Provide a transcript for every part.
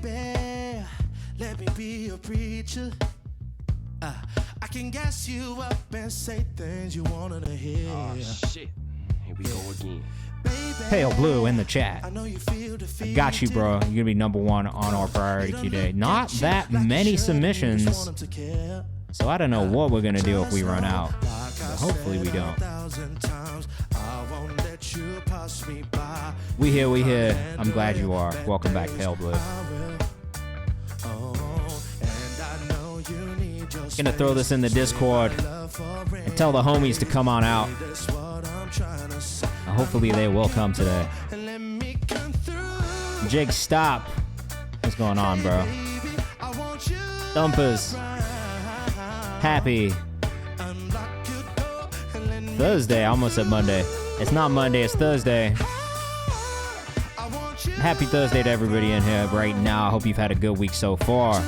baby, let me be your preacher. I can gas you up and say things you wanted to hear. Oh shit, here we go again. Pale Blue in the chat. I got you, bro. You're gonna be number one on our priority queue day. Not that many submissions, so I don't know what we're gonna do if we run out. But hopefully we don't. We here. I'm glad you are. Welcome back, Pale Blue. Gonna throw this in the Discord and tell the homies to come on out. Hopefully they will come today. Jig, stop. What's going on, bro? Thumpers. Happy Thursday. I almost said Monday. It's not Monday, it's Thursday. Happy Thursday to everybody in here right now. I hope you've had a good week so far.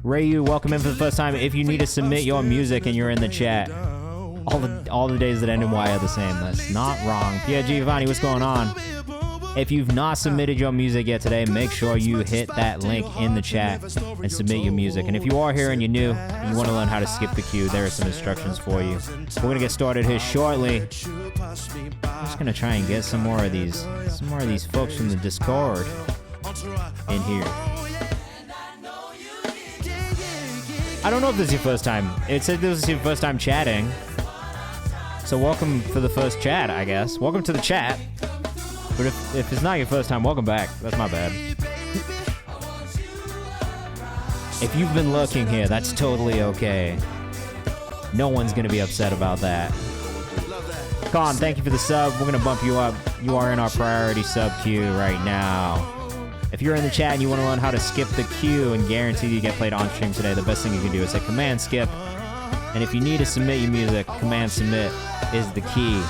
Rayu, welcome in for the first time. If you need to submit your music and you're in the chat, all the days that end in Y are the same. That's not wrong. Pierre Giovanni, what's going on? If you've not submitted your music yet today, make sure you hit that link in the chat and submit your music. And if you are here and you're new and you want to learn how to skip the queue, there are some instructions for you. We're going to get started here shortly. I'm just going to try and get some more of these folks from the Discord in here. I don't know if this is your first time. It said this is your first time chatting. So welcome for the first chat, I guess. Welcome to the chat. But if it's not your first time, welcome back. That's my bad. If you've been lurking here, that's totally okay. No one's going to be upset about that. Khan, thank you for the sub. We're going to bump you up. You are in our priority sub queue right now. If you're in the chat and you want to learn how to skip the queue and guarantee you get played on stream today, the best thing you can do is hit Command Skip. And if you need to submit your music, Command Submit is the key.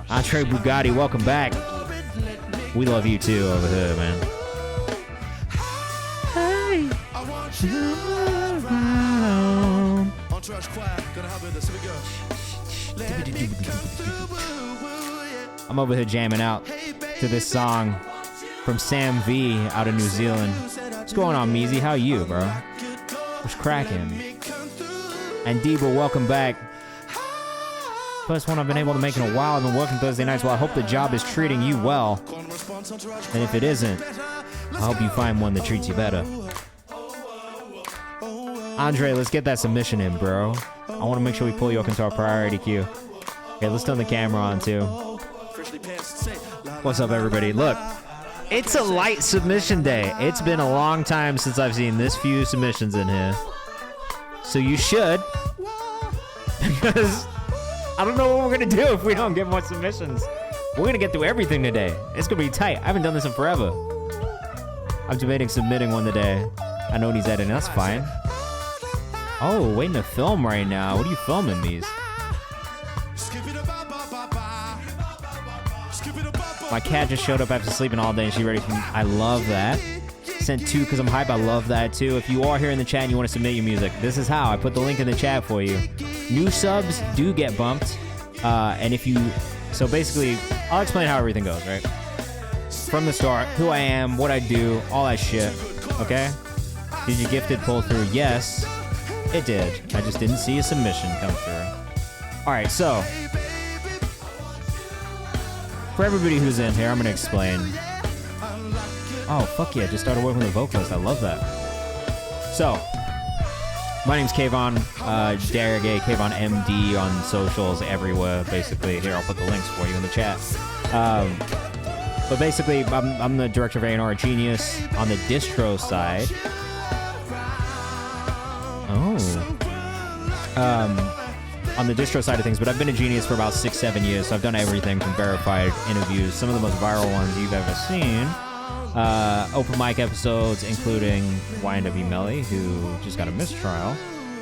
Entree Bugatti, welcome back. We love you too over here, man. Hey. I'm over here jamming out to this song from Sam V out of New Zealand. What's going on, Meezy? How are you, bro? What's cracking? And Debo, welcome back. First one I've been able to make in a while. I've been working Thursday nights. Well, I hope the job is treating you well. And if it isn't, I hope you find one that treats you better. Andre, let's get that submission in, bro. I want to make sure we pull you up into our priority queue. Okay, let's turn the camera on, too. What's up, everybody? Look. It's a light submission day. It's been a long time since I've seen this few submissions in here. So you should. Because I don't know what we're going to do if we don't get more submissions. We're going to get through everything today. It's going to be tight. I haven't done this in forever. I'm debating submitting one today. I know he's editing. That's fine. Oh, waiting to film right now. What are you filming these? My cat just showed up after sleeping all day and she's ready for me. I love that. Sent 2 because I'm hype. I love that too. If you are here in the chat and you want to submit your music, this is how. I put the link in the chat for you. New subs do get bumped. And if you... So basically, I'll explain how everything goes, right? From the start, who I am, what I do, all that shit. Okay? Did you gifted pull through? Yes, it did. I just didn't see a submission come through. Alright, so... For everybody who's in here, I'm going to explain. Oh, fuck yeah, just started working with a vocalist. I love that. So, my name's Kayvan, Derek, KayvanMD on socials everywhere, basically. Here, I'll put the links for you in the chat. But basically, I'm the director of A&R at Genius on the distro side. On the distro side of things, but I've been a Genius for about 6-7 years, so I've done everything from verified interviews, some of the most viral ones you've ever seen, open mic episodes, including YNW Melly, who just got a mistrial,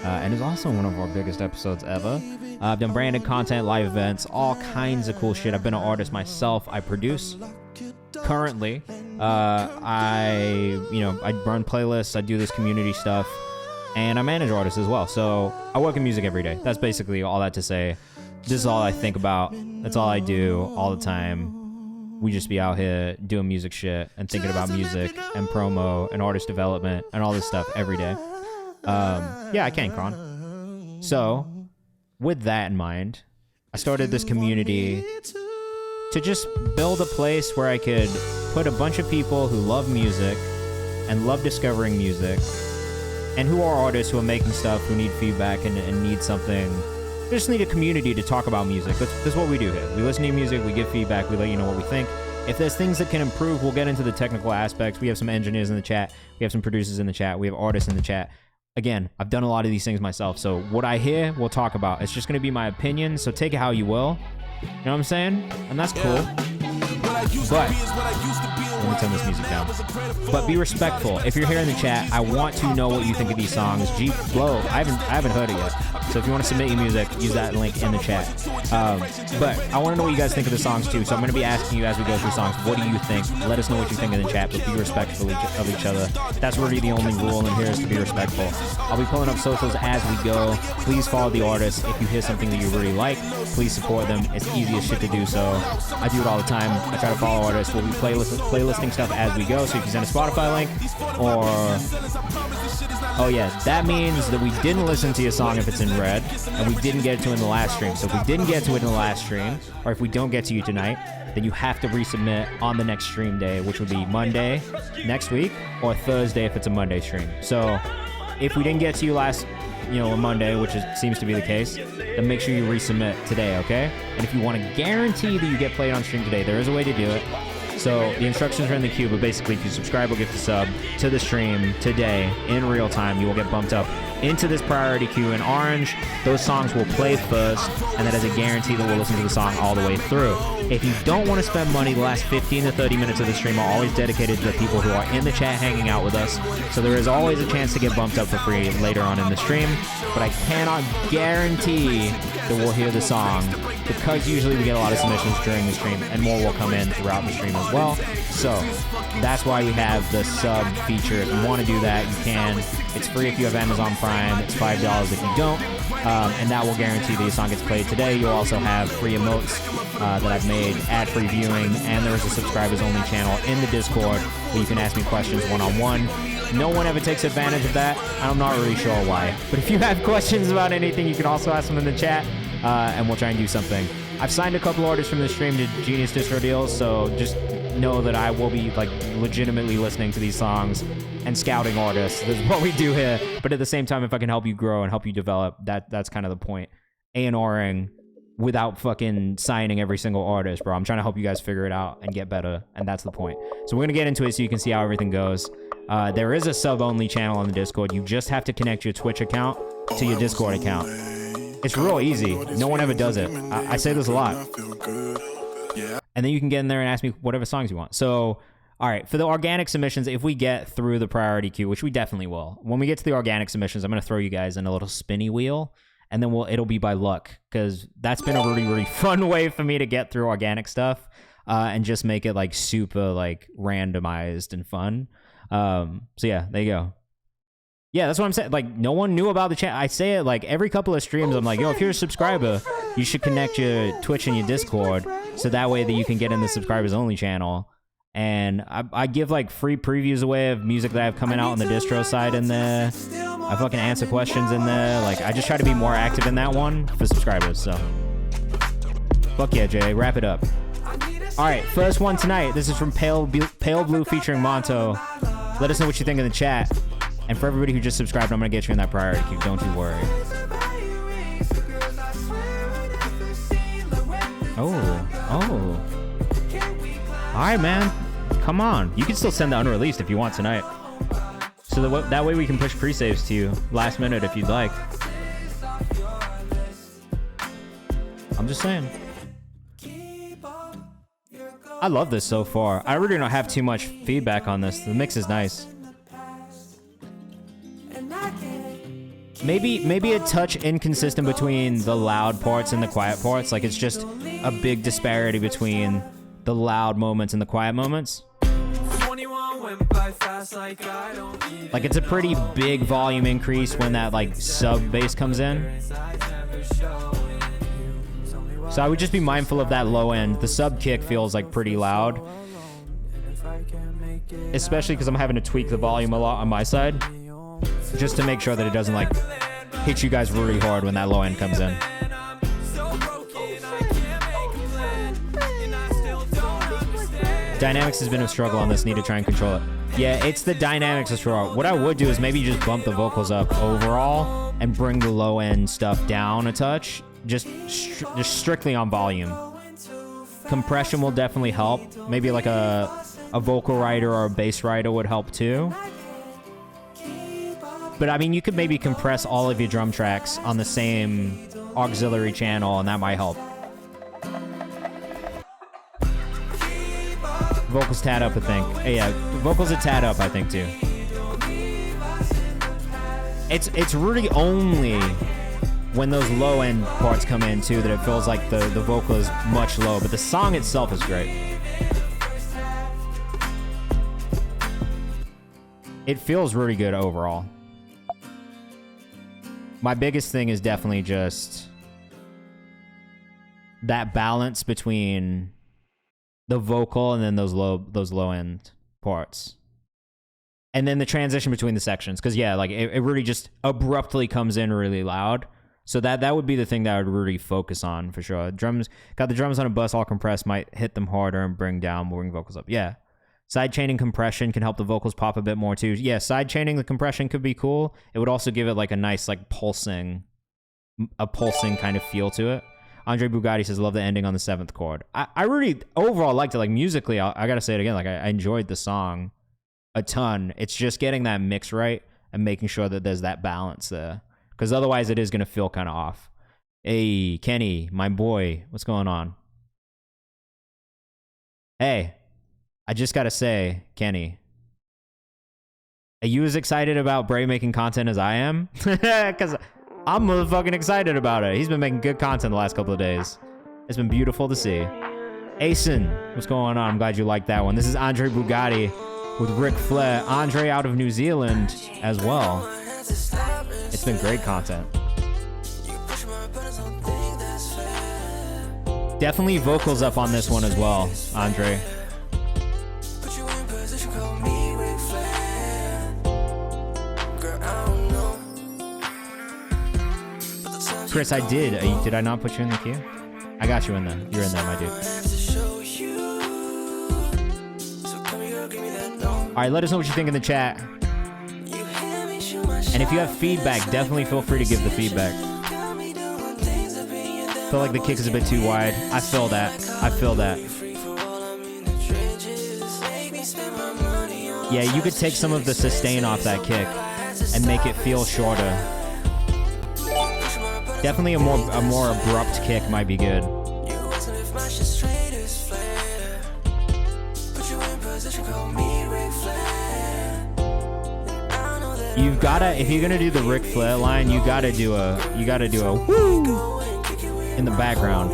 and is also one of our biggest episodes ever. I've done branded content, live events, all kinds of cool shit. I've been an artist myself. I produce currently. I run playlists. I do this community stuff. and I manage artists as well. So I work in music every day. That's basically all that to say. This is all I think about. That's all I do all the time. We just be out here doing music shit and thinking about music and promo and artist development and all this stuff every day. Yeah, I can, Kron. So with that in mind, I started this community to just build a place where I could put a bunch of people who love music and love discovering music and who are artists who are making stuff, who need feedback and need something. We just need a community to talk about music. That's what we do here. We listen to music, we give feedback, we let you know what we think. If there's things that can improve, we'll get into the technical aspects. We have some engineers in the chat. We have some producers in the chat. We have artists in the chat. Again, I've done a lot of these things myself, so what I hear, we'll talk about. It's just going to be my opinion, so take it how you will. You know what I'm saying? And that's cool. But let me turn this music down. But be respectful. If you're here in the chat, I want to know what you think of these songs. G Flow, I haven't heard it yet. So if you want to submit your music, use that link in the chat. But I want to know what you guys think of the songs too. So I'm going to be asking you as we go through songs, what do you think? Let us know what you think in the chat, but be respectful of each other. That's really the only rule in here, is to be respectful. I'll be pulling up socials as we go. Please follow the artists. If you hear something that you really like, please support them. It's easy as shit to do so. I do it all the time. I try to follow artists. We'll be playlisting stuff as we go. So if you send a Spotify link or... Oh yeah, that means that we didn't listen to your song if it's in red, and we didn't get to it in the last stream. So if we didn't get to it in the last stream, or if we don't get to you tonight, then you have to resubmit on the next stream day, which would be Monday next week, or Thursday if it's a Monday stream. So if we didn't get to you last, on Monday, which seems to be the case, then make sure you resubmit today, okay? And if you want to guarantee that you get played on stream today, there is a way to do it. So the instructions are in the queue, but basically if you subscribe or gift a sub to the stream today in real time, you will get bumped up into this priority queue in orange. Those songs will play first, and that is a guarantee that we'll listen to the song all the way through. If you don't want to spend money, the last 15 to 30 minutes of the stream are always dedicated to the people who are in the chat hanging out with us. So there is always a chance to get bumped up for free later on in the stream, but I cannot guarantee that we'll hear the song, because usually we get a lot of submissions during the stream and more will come in throughout the stream as well. So that's why we have the sub feature. If you want to do that, you can. It's free if you have Amazon Prime. It's $5 if you don't. And that will guarantee that your song gets played today. You'll also have free emotes that I've made, ad-free viewing, and there is a subscribers-only channel in the Discord where you can ask me questions one-on-one. No one ever takes advantage of that. I'm not really sure why. But if you have questions about anything, you can also ask them in the chat, and we'll try and do something. I've signed a couple orders from the stream to Genius Distro Deals, so just know that I will be legitimately listening to these songs and scouting artists. That's what we do here. But at the same time, if I can help you grow and help you develop, that's kind of the point. A&Ring without fucking signing every single artist, bro. I'm trying to help you guys figure it out and get better, and that's the point. So we're gonna get into it so you can see how everything goes. There is a sub-only channel on the Discord. You just have to connect your Twitch account to your Discord account. It's real easy. No one ever does it. I say this a lot. And then you can get in there and ask me whatever songs you want. So, all right, for the organic submissions, if we get through the priority queue, which we definitely will, when we get to the organic submissions, I'm going to throw you guys in a little spinny wheel, and then it'll be by luck, because that's been a really, really fun way for me to get through organic stuff and just make it super randomized and fun. So yeah, there you go. Yeah, that's what I'm saying. No one knew about the chat. I say it every couple of streams. I'm yo, if you're a subscriber, you should connect your Twitch and your Discord, so that way that you can get in the subscribers only channel. And I give free previews away of music that I have coming out on the distro side in there. I fucking answer questions in there. I just try to be more active in that one for subscribers. So fuck yeah, Jay, wrap it up. All right, first one tonight. This is from Pale Blue featuring Monto. Let us know what you think in the chat. And for everybody who just subscribed, I'm going to get you in that priority queue. Don't you worry. Oh. All right, man. Come on. You can still send the unreleased if you want tonight. So that way we can push pre-saves to you last minute if you'd like. I'm just saying. I love this so far. I really don't have too much feedback on this. The mix is nice. Maybe a touch inconsistent between the loud parts and the quiet parts. It's just a big disparity between the loud moments and the quiet moments. Like, it's a pretty big volume increase when that, like, sub bass comes in. So I would just be mindful of that low end. The sub kick feels, like, pretty loud. Especially because I'm having to tweak the volume a lot on my side. Just to make sure that it doesn't, like, hit you guys really hard when that low end comes in. Dynamics has been a struggle on this. Need to try and control it. Yeah, it's the dynamics of struggle. What I would do is maybe just bump the vocals up overall and bring the low end stuff down a touch. Just strictly on volume. Compression will definitely help. Maybe like a vocal rider or a bass rider would help too. But I mean, you could maybe compress all of your drum tracks on the same auxiliary channel, and that might help. Vocals tad up, I think. Yeah, vocals are tad up, I think, too. It's really only when those low end parts come in, too, that it feels like the vocal is much low. But the song itself is great. It feels really good overall. My biggest thing is definitely just that balance between the vocal and then those low end parts, and then the transition between the sections. Because yeah, like it really just abruptly comes in really loud. So that would be the thing that I would really focus on for sure. Drums, got the drums on a bus all compressed, might hit them harder and bring vocals up. Yeah, side chaining compression can help the vocals pop a bit more too. Yeah, side chaining the compression could be cool. It would also give it like a nice like pulsing kind of feel to it. Andre Bugatti says, love the ending on the 7th chord. I really overall liked it. Like musically, I gotta say it again. Like I enjoyed the song a ton. It's just getting that mix right and making sure that there's that balance there. Because otherwise it is gonna feel kind of off. Hey, Kenny, my boy, what's going on? Hey, I just gotta say, Kenny, are you as excited about Bray making content as I am? Because I'm motherfucking excited about it. He's been making good content the last couple of days. It's been beautiful to see. Asen, what's going on? I'm glad you liked that one. This is Andre Bugatti with Ric Flair. Andre out of New Zealand as well. It's been great content. Definitely vocals up on this one as well, Andre. Chris, I did. Did I not put you in the queue? I got you in there. You're in there, my dude. All right, let us know what you think in the chat. And if you have feedback, definitely feel free to give the feedback. Feel like the kick is a bit too wide. I feel that. Yeah, you could take some of the sustain off that kick and make it feel shorter. Definitely a more abrupt kick might be good. You've gotta, if you're gonna do the Ric Flair line, you gotta do a woo in the background.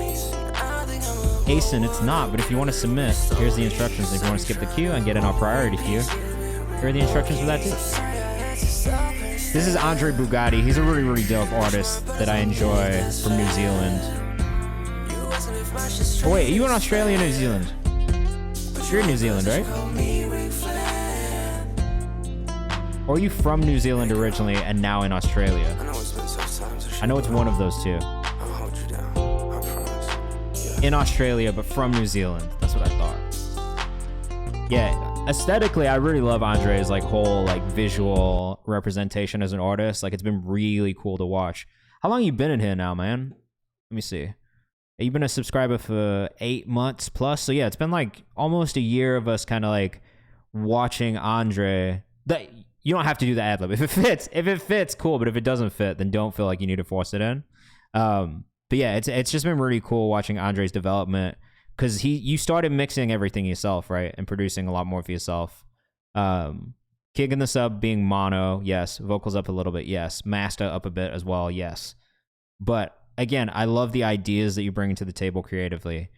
Asen, it's not, but if you want to submit, here's the instructions. If you want to skip the queue and get in our priority queue, here are the instructions for that too. This is Andre Bugatti. He's a really, really dope artist that I enjoy from New Zealand. Oh wait, are you in Australia or New Zealand? You're in New Zealand, right? Or are you from New Zealand originally and now in Australia? I know it's one of those two. In Australia, but from New Zealand. That's what I thought. Yeah, aesthetically, I really love Andre's like whole like visual representation as an artist. Like it's been really cool to watch. How long have you been in here now, man? Let me see. You've been a subscriber for 8 months plus. So yeah, it's been like almost a year of us kind of like watching Andre. That you don't have to do the ad lib. If it fits, cool. But if it doesn't fit, then don't feel like you need to force it in. But yeah, it's just been really cool watching Andre's development. Because you started mixing everything yourself, right? And producing a lot more for yourself. Kick in the sub being mono, yes. Vocals up a little bit, yes. Master up a bit as well, yes. But again, I love the ideas that you bring to the table creatively.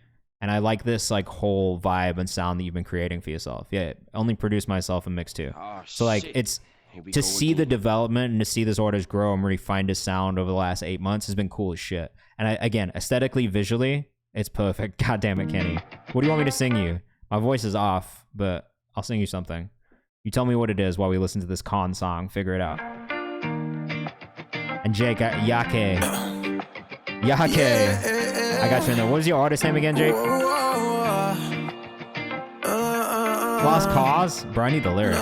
And I like this like whole vibe and sound that you've been creating for yourself. Yeah, only produce myself and mix too. Oh, So like shit. it's Here we to go see the again. development and to see this artist grow and really find his sound over the last 8 months has been cool as shit. And again, aesthetically, visually, it's perfect. God damn it, Kenny. What do you want me to sing you? My voice is off, but I'll sing you something. You tell me what it is while we listen to this Con song. Figure it out. And Jake, Yake. I got you in there. What is your artist name again, Jake? Lost Cause? Bro, I need the lyrics.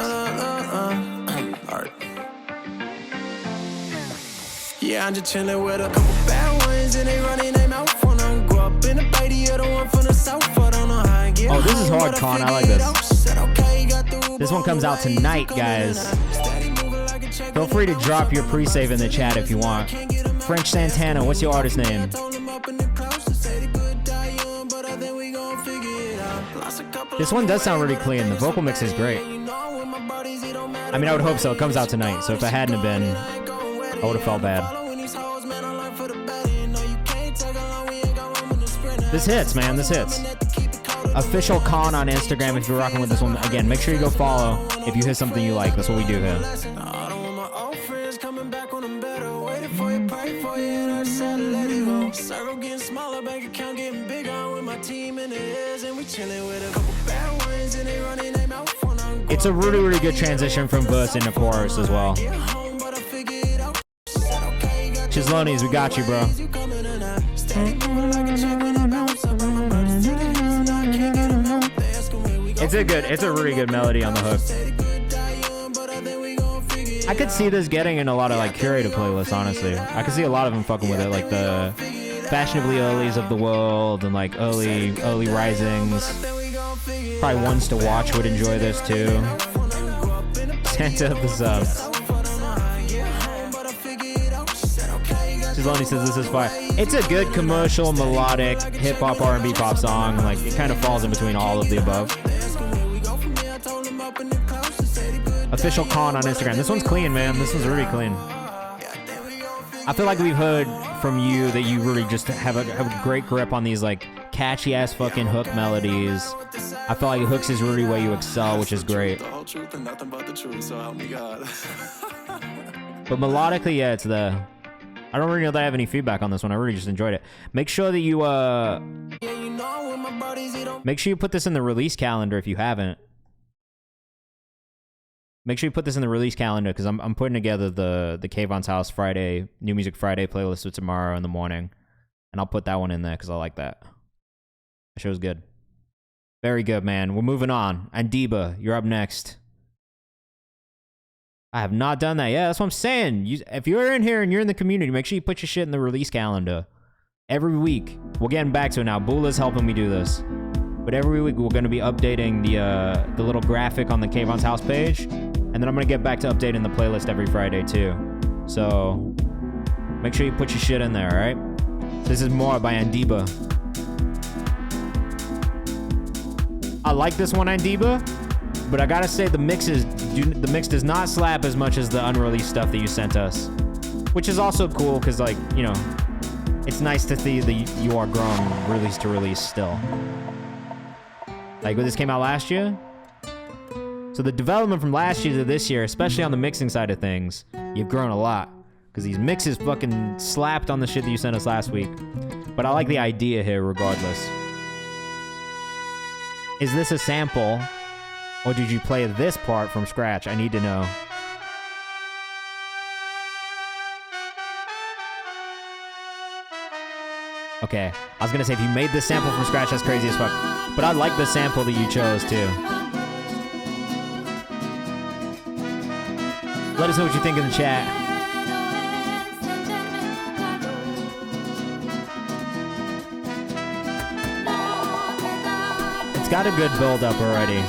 Yeah, I'm just chilling with a couple bad ones and they running their mouth on them. Grew up in the Bay, the one from the south, I don't know how I get Oh, this is home, hard, but Con. I figured like it this. out. Said, okay, got the This one comes out Uber tonight, coming guys. in. Steady moving like a check Feel in free the to house. drop your pre-save in the chat if you want. French Santana, what's your artist name? This one does sound really clean. The vocal mix is great. I mean, I would hope so. It comes out tonight, so if it hadn't have been, I would have felt bad. This hits, man. This hits. Official Con on Instagram if you're rocking with this one. Again, make sure you go follow if you hear something you like. That's what we do here. Circle getting smaller, bank account getting bigger. I'm with my team in the hills and we chilling with a couple bad ones and they running their mouth on them. It's a really, really good transition from verse into chorus as well. Chislonis, we got you, bro. It's a really good melody on the hook. I could see this getting in a lot of like curated playlists, honestly. I could see a lot of them fucking with it, like the fashionably earlies of the world and like early risings. Probably ones to watch would enjoy this too. Santa of the subs. Chislonis says this is fire. It's a good commercial, melodic, hip hop, R&B pop song. Like it kind of falls in between all of the above. Official Con on Instagram. This one's clean, man. This one's really clean. I feel like we've heard from you that you really just have a great grip on these like catchy ass fucking hook melodies. I feel like hooks is really where you excel, which is great. The whole truth and nothing but the truth, so help me God. But melodically, yeah, it's the... I don't really know that I have any feedback on this one. I really just enjoyed it. Make sure that you make sure you put this in the release calendar if you haven't. Make sure you put this in the release calendar because I'm putting together the Kayvan's House Friday, New Music Friday playlist for tomorrow in the morning. And I'll put that one in there because I like that. The show's good. Very good, man. We're moving on. Andiba, you're up next. I have not done that. Yeah, that's what I'm saying. If you're in here and you're in the community, make sure you put your shit in the release calendar. Every week. We're getting back to it now. Bula's helping me do this. But every week we're going to be updating the little graphic on the Kayvan's House page. And then I'm going to get back to updating the playlist every Friday too. So make sure you put your shit in there, all right? This is More by Andiba. I like this one, Andiba, but I gotta say the mix does not slap as much as the unreleased stuff that you sent us, which is also cool because, like, you know, it's nice to see that you are growing release to release still. Like when this came out last year. So the development from last year to this year, especially on the mixing side of things, you've grown a lot. Because these mixes fucking slapped on the shit that you sent us last week. But I like the idea here regardless. Is this a sample? Or did you play this part from scratch? I need to know. Okay, I was gonna say if you made this sample from scratch, that's crazy as fuck. But I like the sample that you chose too. Let us know what you think in the chat. It's got a good build up already.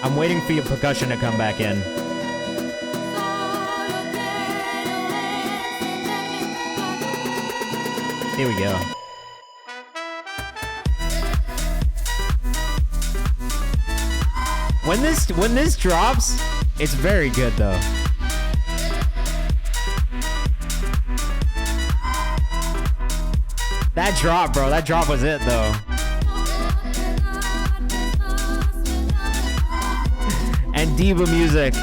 I'm waiting for your percussion to come back in. Here we go. When this drops, it's very good though. That drop, bro. That drop was it though. Diva Music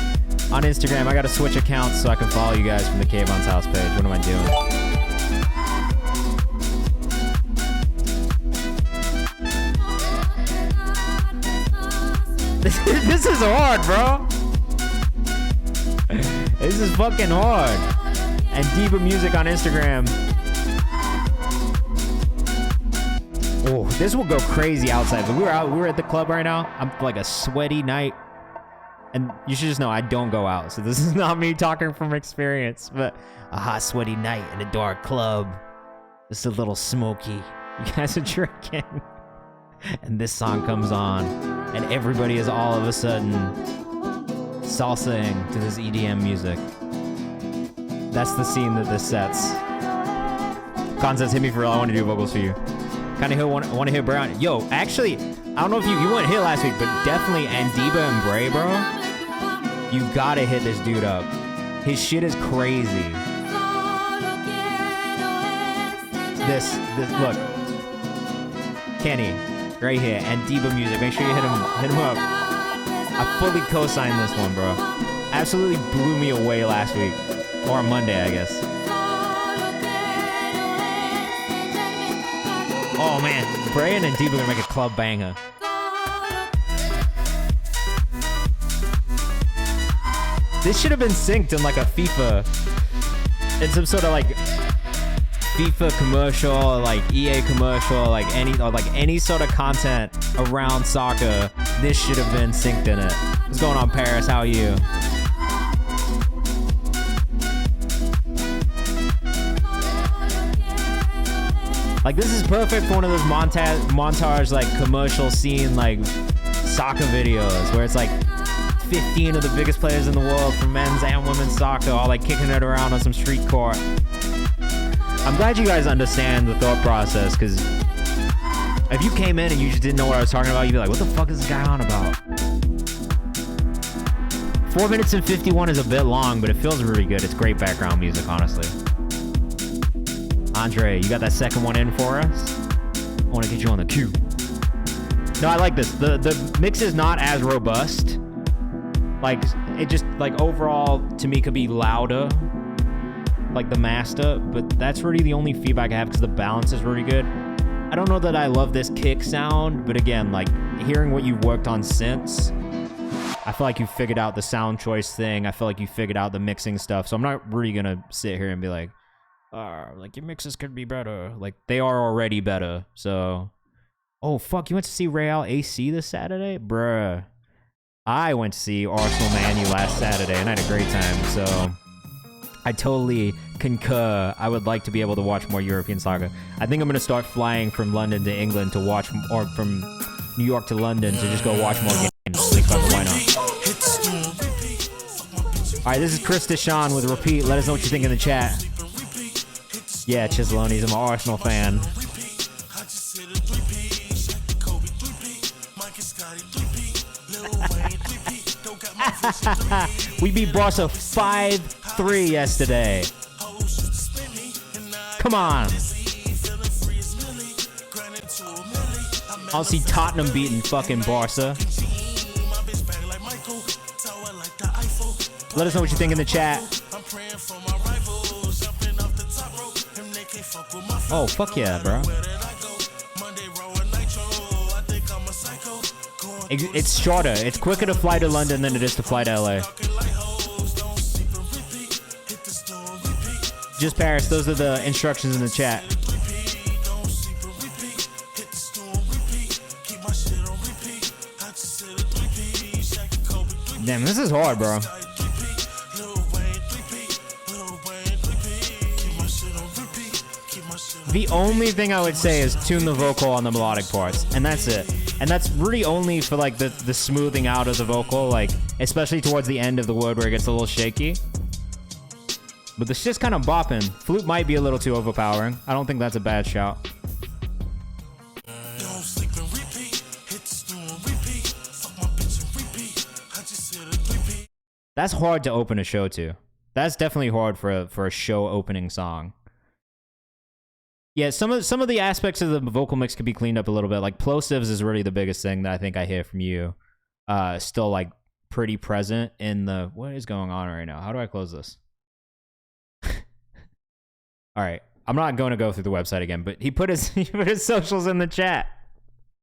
on Instagram. I gotta switch accounts so I can follow you guys from the Kayvan's house page. What am I doing? This is hard, bro. This is fucking hard. And Diva Music on Instagram. Oh, this will go crazy outside. But we were at the club right now. I'm like a sweaty night. And you should just know I don't go out. So this is not me talking from experience. But a hot, sweaty night in a dark club. Just a little smoky. You guys are drinking. And this song comes on. And everybody is all of a sudden salsaing to this EDM music. That's the scene that this sets. Concepts, hit me for real. I want to do vocals for you. Kind of want to hear Brown. Yo, actually, I don't know if you weren't here last week, but definitely Andiba and Bray, bro. You gotta hit this dude up. His shit is crazy. This look. Kenny, right here, Andiba Music. Make sure you hit him up. I fully co-signed this one, bro. Absolutely blew me away last week. Or Monday, I guess. Oh man, Bray and Andiba are gonna make a club banger. This should have been synced in like a FIFA, in some sort of like FIFA commercial, or like EA commercial, like any sort of content around soccer. This should have been synced in it. What's going on, Paris? How are you? Like, this is perfect for one of those montage like commercial scene like soccer videos where it's like 15 of the biggest players in the world for men's and women's soccer all like kicking it around on some street court. I'm glad you guys understand the thought process, because if you came in and you just didn't know what I was talking about, you'd be like, what the fuck is this guy on about? 4 minutes and 51 is a bit long, but it feels really good. It's great background music, honestly. Andre, you got that second one in for us? I want to get you on the queue. No, I like this. The mix is not as robust. Like, it just, like, overall, to me, could be louder, like the master, but that's really the only feedback I have because the balance is really good. I don't know that I love this kick sound, but again, like, hearing what you've worked on since, I feel like you figured out the sound choice thing. I feel like you figured out the mixing stuff, so I'm not really gonna sit here and be like, your mixes could be better. Like, they are already better, so... Oh, fuck, you went to see Real AC this Saturday? Bruh. I went to see Arsenal Man U last Saturday, and I had a great time, so... I totally concur. I would like to be able to watch more European soccer. I think I'm going to start flying from London to England to watch, or from New York to London to just go watch more games. Why not? Alright, this is Chris Deshawn with Repeat. Let us know what you think in the chat. Yeah, Chislonies, I'm an Arsenal fan. We beat Barca 5-3 yesterday. Come on. I'll see Tottenham beating fucking Barca. Let us know what you think in the chat. Oh, fuck yeah, bro. It's shorter. It's quicker to fly to London than it is to fly to LA. Just Paris. Those are the instructions in the chat. Damn, this is hard, bro. The only thing I would say is tune the vocal on the melodic parts, and that's it. And that's really only for like the smoothing out of the vocal, like especially towards the end of the word where it gets a little shaky. But the shit's kind of bopping. Flute might be a little too overpowering. I don't think that's a bad shout. That's hard to open a show to. That's definitely hard for a show opening song. Yeah, some of the aspects of the vocal mix could be cleaned up a little bit. Like plosives is really the biggest thing that I think I hear from you. Still like pretty present in the... What is going on right now? How do I close this? All right. I'm not going to go through the website again, but he put his socials in the chat.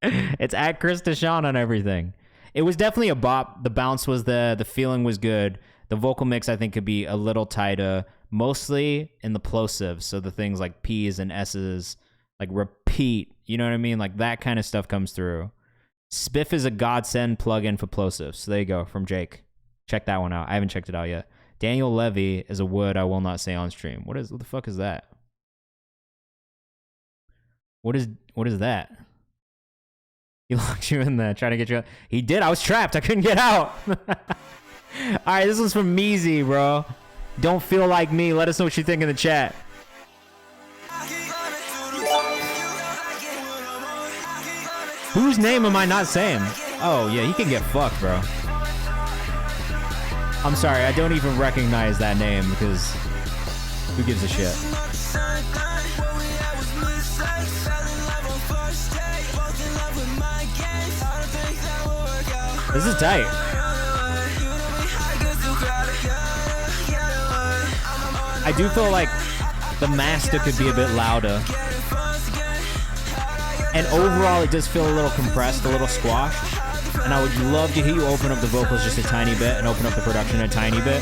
It's at Chris Deshawn on everything. It was definitely a bop. The bounce was there. The feeling was good. The vocal mix, I think, could be a little tighter, mostly in the plosives. So the things like P's and S's, like repeat, you know what I mean? Like that kind of stuff comes through. Spiff is a godsend plugin for plosives. So there you go, from Jake. Check that one out. I haven't checked it out yet. Daniel Levy is a word I will not say on stream. What the fuck is that? What is that? He locked you in there, trying to get you out. He did. I was trapped. I couldn't get out. All right, this one's from Meezy, bro. Don't feel like me. Let us know what you think in the chat. Whose name am I not saying? Oh, yeah, he can get fucked, bro. I'm sorry, I don't even recognize that name because who gives a shit? This is tight. I do feel like the master could be a bit louder. And overall, it does feel a little compressed, a little squashed. And I would love to hear you open up the vocals just a tiny bit and open up the production a tiny bit.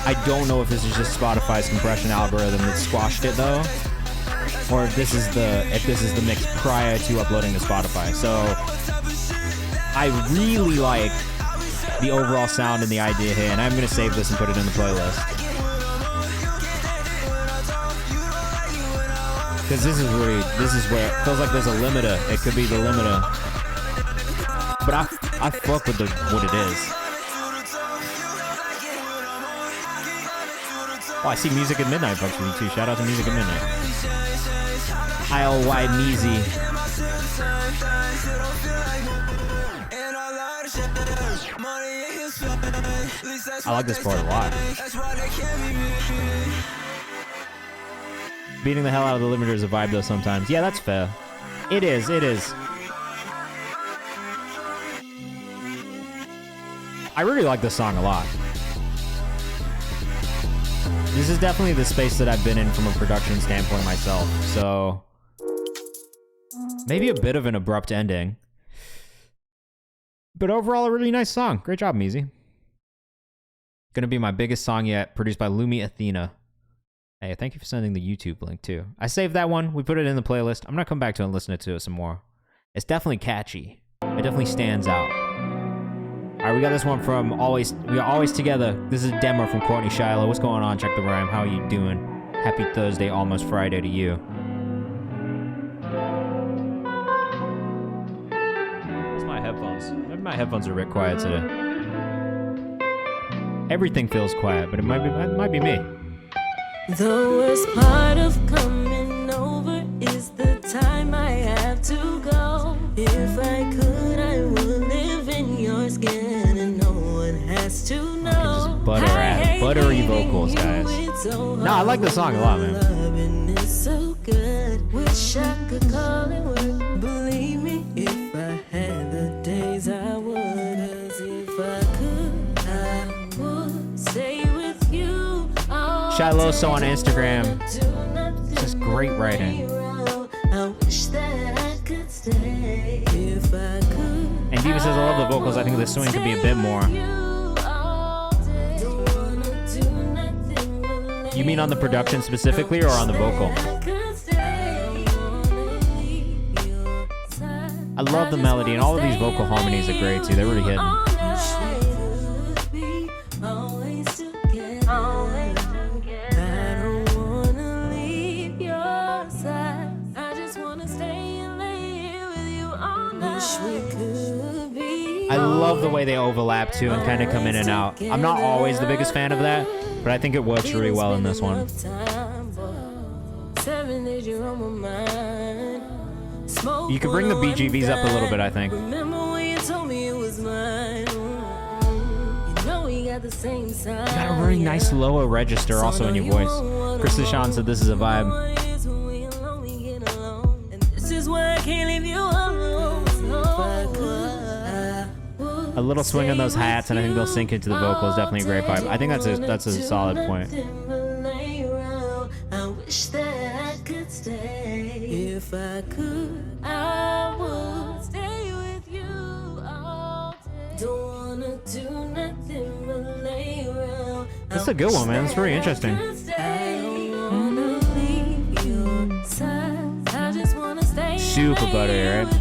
I don't know if this is just Spotify's compression algorithm that squashed it though, or if this is the mix prior to uploading to Spotify. So I really like the overall sound and the idea here, and I'm gonna save this and put it in the playlist. Because this is where it feels like there's a limiter. It could be the limiter. But I fuck with what it is. Oh, I see Music at Midnight fucks with you too. Shout out to Music at Midnight. ILY Meezy. I like this part a lot. Beating the hell out of the limiter is a vibe though sometimes. Yeah, that's fair. It is. I really like this song a lot. This is definitely the space that I've been in from a production standpoint myself. So maybe a bit of an abrupt ending. But overall, a really nice song. Great job, Meezy. Gonna be my biggest song yet, produced by Lumi Athena. Hey, thank you for sending the YouTube link too. I saved that one. We put it in the playlist. I'm gonna come back to it and listen to it some more. It's definitely catchy. It definitely stands out. All right, we got this one from We Are Always Together. This is a demo from Courtney Shiloh. What's going on? Check the rhyme. How are you doing? Happy Thursday, almost Friday to you. It's my headphones. Maybe my headphones are a bit quiet today. Everything feels quiet, but it might be me. The worst part of coming over is the time I have to go. If I could, I would live in your skin and no one has to know. Just buttery vocals, guys. No, I like the song a lot, man. Loving is so good. Wish I could call it work. Believe me, if I had the days I would. 'Cause if I could, I would stay with you. Shiloso on Instagram. This is great writing. I wish that I could stay if I could. And Diva says, I love the vocals. I think the swing could be a bit more. You mean on the production specifically or on the vocal? I love the melody, and all of these vocal harmonies are great too. They're really hitting. I love the way they overlap too and kind of come in and out. I'm not always the biggest fan of that, but I think it works really well in this one. You could bring the BGVs up a little bit, I think. You got a really nice lower register also in your voice. Chris Deshawn said this is a vibe. A little swing on those hats, and I think they'll sink into the vocals. Definitely a great vibe. I think that's a solid point. I wish that I could stay. If I could, I would stay with you all day. Don't wanna do nothing but lay around. That's a good one, man. That's very interesting. I don't wanna leave your side. I just wanna stay. Super buttery, right?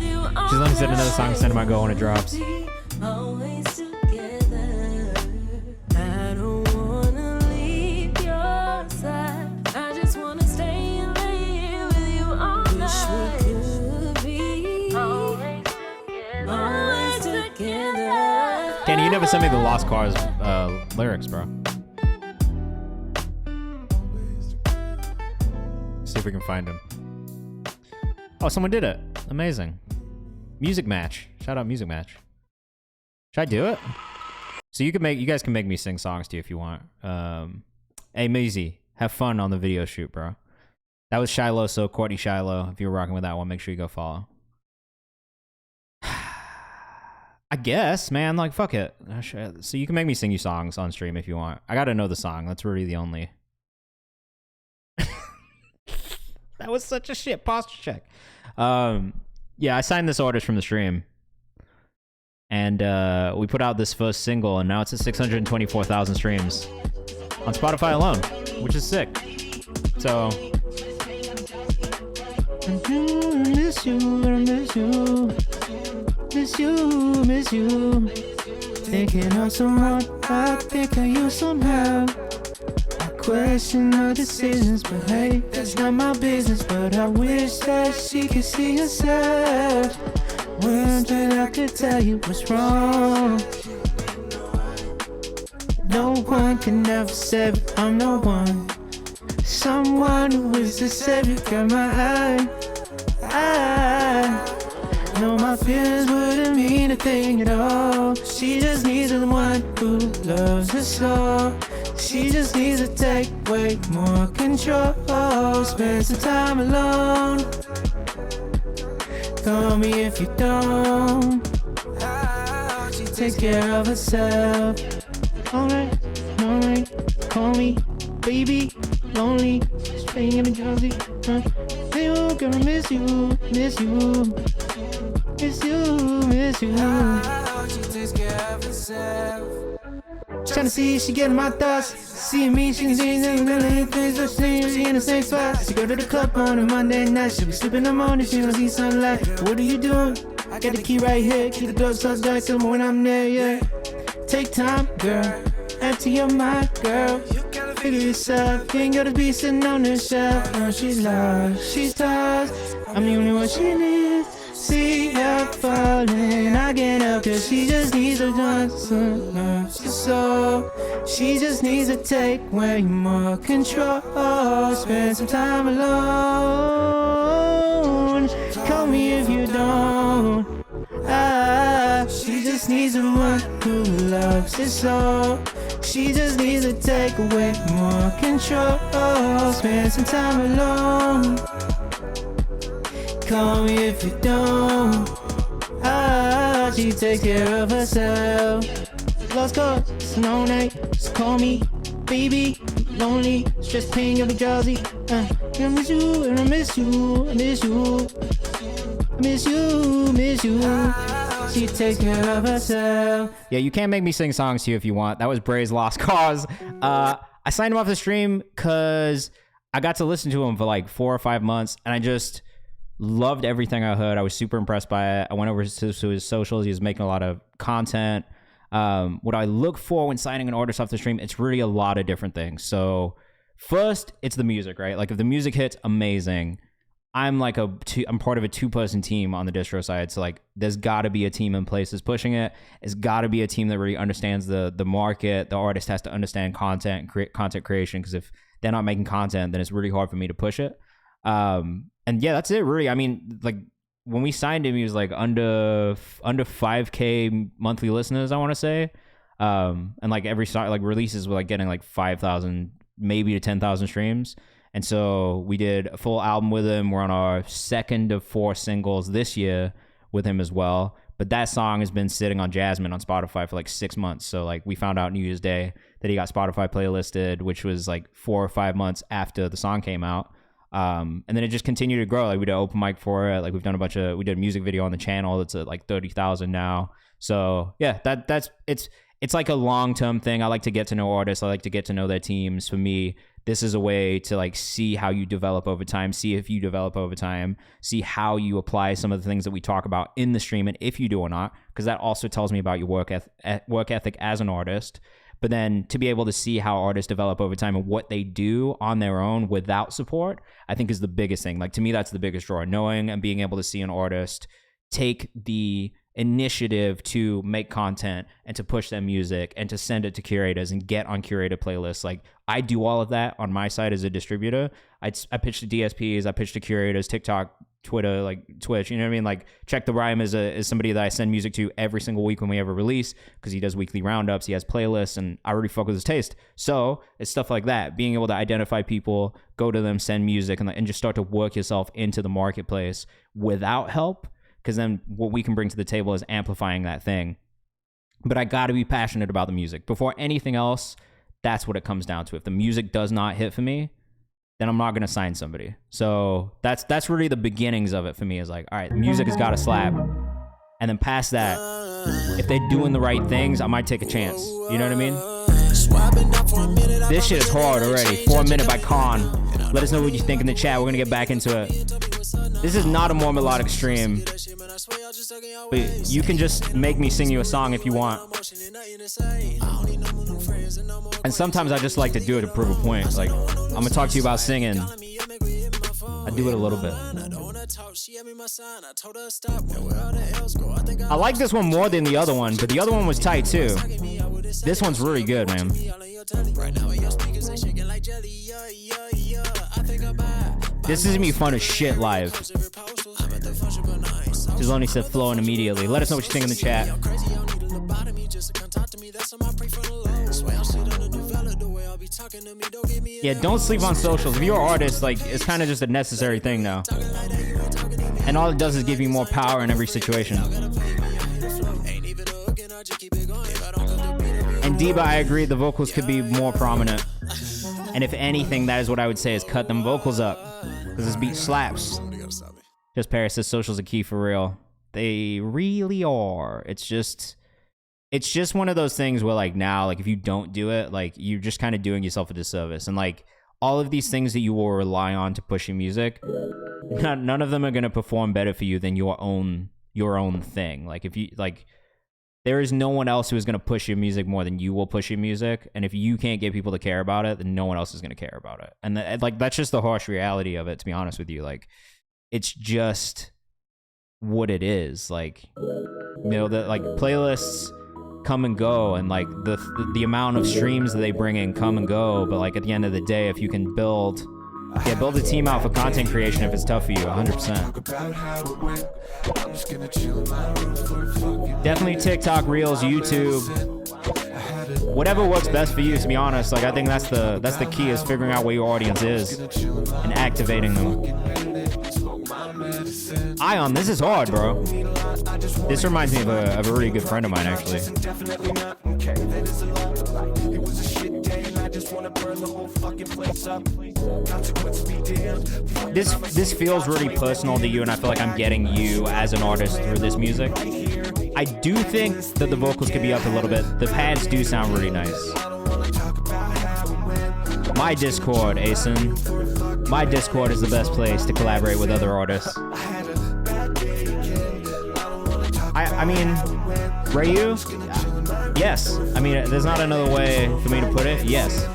She's only said another song, Send My Go when it drops. Always together. I don't wanna leave your side. I just wanna stay and lay here with you all night. Wish we could be always together. Kenny, you never sent me the Lost Cars lyrics, bro. See if we can find them. Oh, someone did it. Amazing. Music Match. Shout out Music Match. Should I do it? So you guys can make me sing songs to you if you want. Hey, Maisy, have fun on the video shoot, bro. That was Shiloh, so Courtney Shiloh. If you're rocking with that one, make sure you go follow. I guess, man, like, fuck it. So you can make me sing you songs on stream if you want. I gotta know the song. That's really the only... That was such a shit posture check. Yeah, I signed this orders from the stream. And we put out this first single, and now it's at 624,000 streams on Spotify alone, which is sick. So... Miss you. Thinking of someone, I think of you somehow. I question her decisions, but hey, that's not my business. But I wish that she could see herself. Wish that I could tell you what's wrong. No one can ever say I'm the one. Someone who is the savior, got my eye. I know my feelings wouldn't mean a thing at all. She just needs someone who loves her so. She just needs to take way more control. Spend some time alone. Call me if you don't. She takes care of herself. Alright, call me, baby, lonely, staying in the Jersey. Hey, oh, gonna miss you. She takes care of herself. Trying to see if she getting my thoughts. Seeing me, she can see things, but she in the same spot. She go to the club on a Monday night. She'll be sleeping in the morning, she don't see sunlight. What are you doing? I got the key right here. Keep the door closed down, tell me when I'm there, yeah. Take time, girl. Empty your mind, girl. You gotta figure yourself. You ain't gotta be sitting on the shelf. No, she's lost, she's tossed. I'm the only one she needs. See her falling, I get up, cause she just needs a Johnson. So she just needs to take way more control. Spend some time alone. Call me if you don't. She just needs someone who loves her so. She just needs to take away more control. Spend some time alone. Call me if you don't. She takes care of herself. Lost cause, no night. Just call me, baby. Lonely, stress, pain, you'll be drowsy. I miss you, and I miss you. She takes care of herself. Yeah, you can't make me sing songs to you if you want. That was Bray's Lost Cause. I signed him off the stream because I got to listen to him for like 4 or 5 months, and I just loved everything I heard. I was super impressed by it. I went over to his socials. He was making a lot of content. What I look for when signing an artist off the stream, it's really a lot of different things. So first, it's the music, right? Like if the music hits, amazing. I'm part of a 2-person team on the distro side. So like there's got to be a team in place that's pushing it. It's got to be a team that really understands the market. The artist has to understand content and content creation, because if they're not making content, then it's really hard for me to push it. And yeah, that's it really. I mean, like when we signed him, he was like under 5K monthly listeners, I want to say. And like every song, like releases were like getting like 5,000, maybe to 10,000 streams. And so we did a full album with him. We're on our second of 4 singles this year with him as well. But that song has been sitting on Jasmine on Spotify for like 6 months. So like we found out New Year's Day that he got Spotify playlisted, which was like 4 or 5 months after the song came out. And then it just continued to grow. Like we did an open mic for it. Like we did a music video on the channel that's at like 30,000 now. So yeah, it's like a long-term thing. I like to get to know artists. I like to get to know their teams. For me, this is a way to like see how you develop over time, see if you develop over time, see how you apply some of the things that we talk about in the stream and if you do or not, because that also tells me about your work ethic as an artist. But then to be able to see how artists develop over time and what they do on their own without support, I think is the biggest thing. Like to me, that's the biggest draw, knowing and being able to see an artist take the initiative to make content and to push their music and to send it to curators and get on curated playlists. Like I do all of that on my side as a distributor. I pitch to DSPs, I pitch to curators, TikTok, Twitter, like Twitch, you know what I mean? Like Check the Rhyme is somebody that I send music to every single week when we have a release, because he does weekly roundups, he has playlists, and I already fuck with his taste. So it's stuff like that, being able to identify people, go to them, send music, and just start to work yourself into the marketplace without help. Because then what we can bring to the table is amplifying that thing. But I got to be passionate about the music. Before anything else, that's what it comes down to. If the music does not hit for me, then I'm not going to sign somebody. So that's really the beginnings of it for me, is like, all right, the music has got to slap. And then past that, if they're doing the right things, I might take a chance. You know what I mean? This shit is hard already. 4 Minute by Khan. Let us know what you think in the chat. We're going to get back into it. This is not a more melodic stream, but you can just make me sing you a song if you want. And sometimes I just like to do it to prove a point. Like, I'm going to talk to you about singing. I do it a little bit. I like this one more than the other one, but the other one was tight too. This one's really good, man. This is gonna be fun as shit live. Zeloni said flowing immediately. Let us know what you think in the chat. Yeah, don't sleep on socials. If you're an artist, like, it's kind of just a necessary thing now. And all it does is give you more power in every situation. And Diva, I agree, the vocals could be more prominent. And if anything, that is what I would say, is cut them vocals up. Because this beat slaps. Just Paris says socials are key for real. They really are. It's just one of those things where, like, now, like, if you don't do it, like, you're just kind of doing yourself a disservice. And, like, all of these things that you will rely on to push your music, none of them are going to perform better for you than your own thing. Like, if you, like, there is no one else who is going to push your music more than you will push your music. And if you can't get people to care about it, then no one else is going to care about it. And like, that's just the harsh reality of it, to be honest with you. Like, it's just what it is. Like, you know, the, like, playlists come and go, and like the amount of streams that they bring in come and go. But like, at the end of the day, if you can build a team out for content creation, if it's tough for you, 100%. Definitely TikTok, Reels, YouTube, whatever works best for you, to be honest. Like, I think that's the key, is figuring out where your audience is and activating them. Ion, this is hard, bro. This reminds me of a really good friend of mine, actually. This feels really personal to you, and I feel like I'm getting you as an artist through this music. I do think that the vocals could be up a little bit. The pads do sound really nice. My Discord, Asen. My Discord is the best place to collaborate with other artists. I mean, Rayu? Yes. I mean, there's not another way for me to put it. Yes.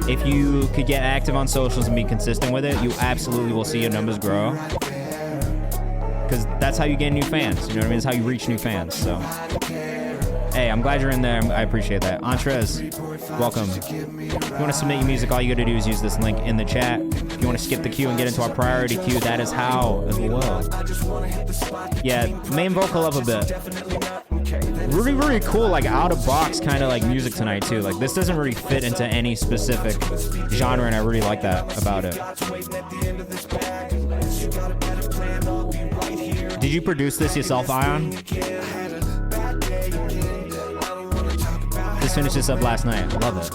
If you could get active on socials and be consistent with it, you absolutely will see your numbers grow. Because that's how you get new fans. You know what I mean? It's how you reach new fans. So, hey, I'm glad you're in there. I appreciate that. Entrez, welcome. If you want to submit your music, all you got to do is use this link in the chat. If you want to skip the queue and get into our priority queue, that is how as well. Yeah, main vocal up a bit. Really, really cool, like, out-of-box kind of, like, music tonight, too. Like, this doesn't really fit into any specific genre, and I really like that about it. Did you produce this yourself, Ion? Just finished this up last night. I love it.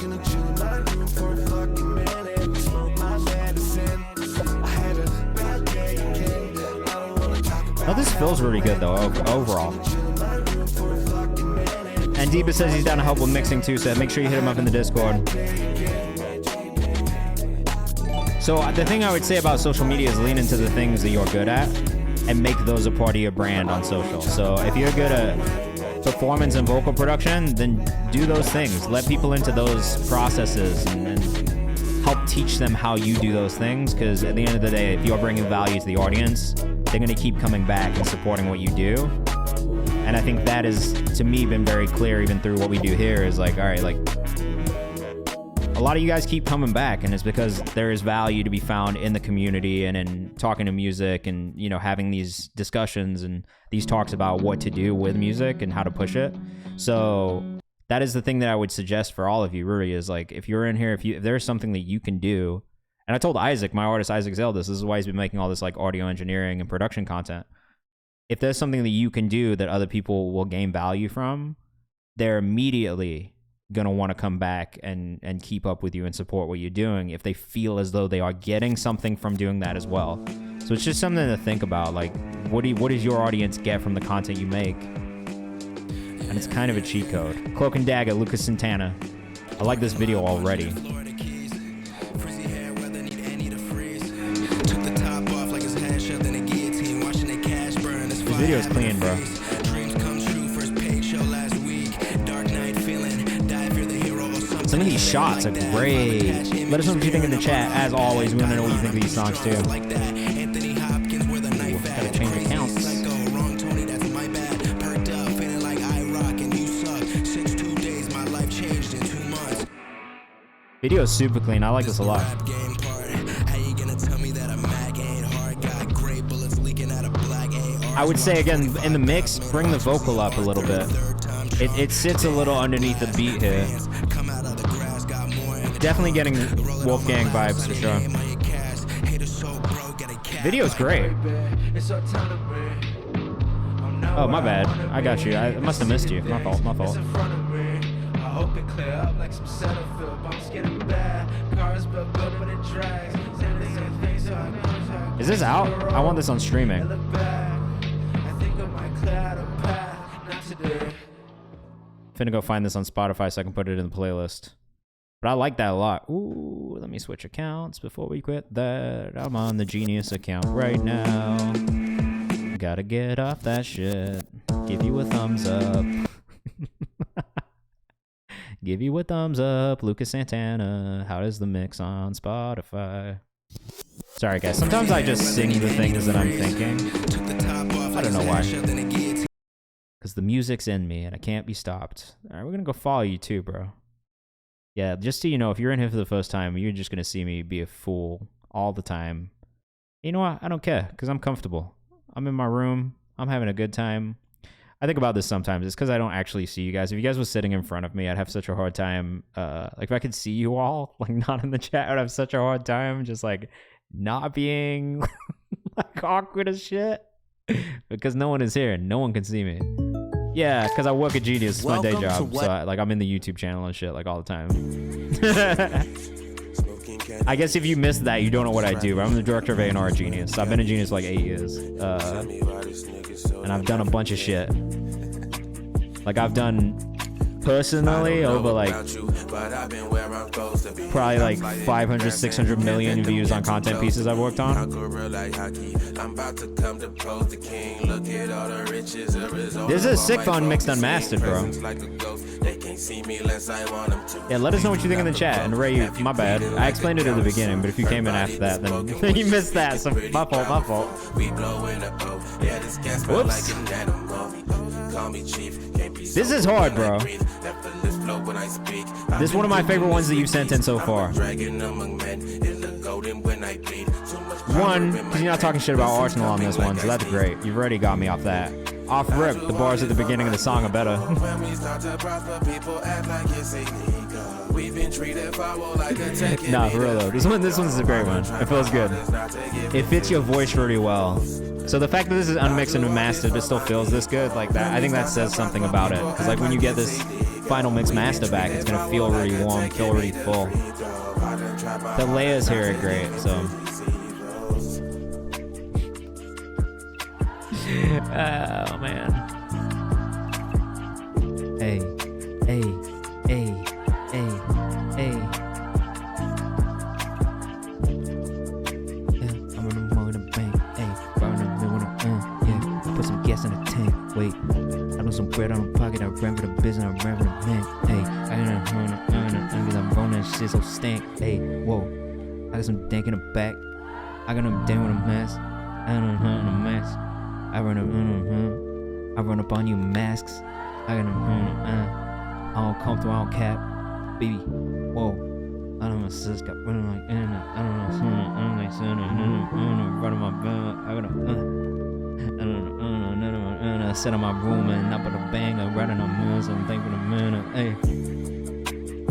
Oh, this feels really good though, overall. And Deepa says he's down to help with mixing too, so make sure you hit him up in the Discord. So the thing I would say about social media is lean into the things that you're good at and make those a part of your brand on social. So if you're good at performance and vocal production, then do those things. Let people into those processes and help teach them how you do those things, because at the end of the day, if you're bringing value to the audience, they're going to keep coming back and supporting what you do. And I think that is, to me, been very clear even through what we do here is like, all right, like, a lot of you guys keep coming back, and it's because there is value to be found in the community and in talking to music and, you know, having these discussions and these talks about what to do with music and how to push it. So that is the thing that I would suggest for all of you, really, is like, if you're in here, if there's something that you can do, and I told Isaac, my artist Isaac Zeldis, this is why he's been making all this like audio engineering and production content. If there's something that you can do that other people will gain value from, they're immediately going to want to come back and keep up with you and support what you're doing if they feel as though they are getting something from doing that as well. So it's just something to think about. Like, what does your audience get from the content you make? And it's kind of a cheat code. Cloak and Dagger, Lucas Santana. I like this video already. This video is clean, bro. Some of these shots are great. Let us know what you think in the chat. As always, we want to know what you think of these songs too. Ooh, gotta change accounts. Video is super clean. I like this a lot. I would say again in the mix, bring the vocal up a little bit. It sits a little underneath the beat here. Definitely getting Wolfgang vibes for sure. Video's great. Oh, my bad. I got you. I must have missed you. My fault. My fault. Is this out? I want this on streaming. Finna go find this on Spotify so I can put it in the playlist. But I like that a lot. Ooh, let me switch accounts before we quit that. I'm on the Genius account right now. Gotta get off that shit. Give you a thumbs up. Give you a thumbs up, Lucas Santana. How does the mix on Spotify? Sorry, guys. Sometimes I just sing the things that I'm thinking. I don't know why. Because the music's in me and I can't be stopped. All right, we're going to go follow you too, bro. Yeah, just so you know, if you're in here for the first time, you're just going to see me be a fool all the time. You know what? I don't care because I'm comfortable. I'm in my room. I'm having a good time. I think about this sometimes. It's because I don't actually see you guys. If you guys were sitting in front of me, I'd have such a hard time. Like, if I could see you all, like, not in the chat, I'd have such a hard time just, like, not being, like, awkward as shit. Because no one is here and no one can see me. Yeah, because I work at Genius. It's my day job. So, I'm in the YouTube channel and shit, like, all the time. I guess if you missed that, you don't know what I do. I'm the director of A&R at Genius. I've been at Genius for like 8 years. And I've done a bunch of shit. Like, I've done personally over like probably like 500, 600 million views on content pieces I've worked on. There's a sick fun mixed unmastered, bro. Yeah, let us know what you think in the chat. And Ray, my bad. I explained it at the beginning, but if you came in after that, then you missed that. So my fault, my fault. Whoops. This is hard, bro. This is one of my favorite ones that you've sent in so far. One, because you're not talking shit about Arsenal on this one, so that's great. You've already got me off that. Off rip, the bars at the beginning of the song are better. Nah, for real though. This one's a great one. It feels good. It fits your voice really well. So the fact that this is unmixed and mastered, it still feels this good, like that, I think that says something about it. Because like when you get this final mix master back, it's gonna feel really warm, feel really full. The layers here are great, so. Oh man. Hey, hey, hey, hey, hey. Yeah, I'm in the mode of bank. Hey, burn the middle of yeah. Put some gas in the tank. Wait, I know some bread on the pocket. I ran for the business. I ran for the bank. Hey, I ain't cause I'm rolling that shit so stank. Hey, whoa, I got some dank in the back. I got them down with a mask. I don't know a mask. I run up on you masks. I got I don't come through, I don't cap. Baby, whoa. I don't know, sis got running like internet. I don't know, I don't like running my bed. I got sit in my room and up with a bang. I'm running on moons. I'm thinking a minute. Hey,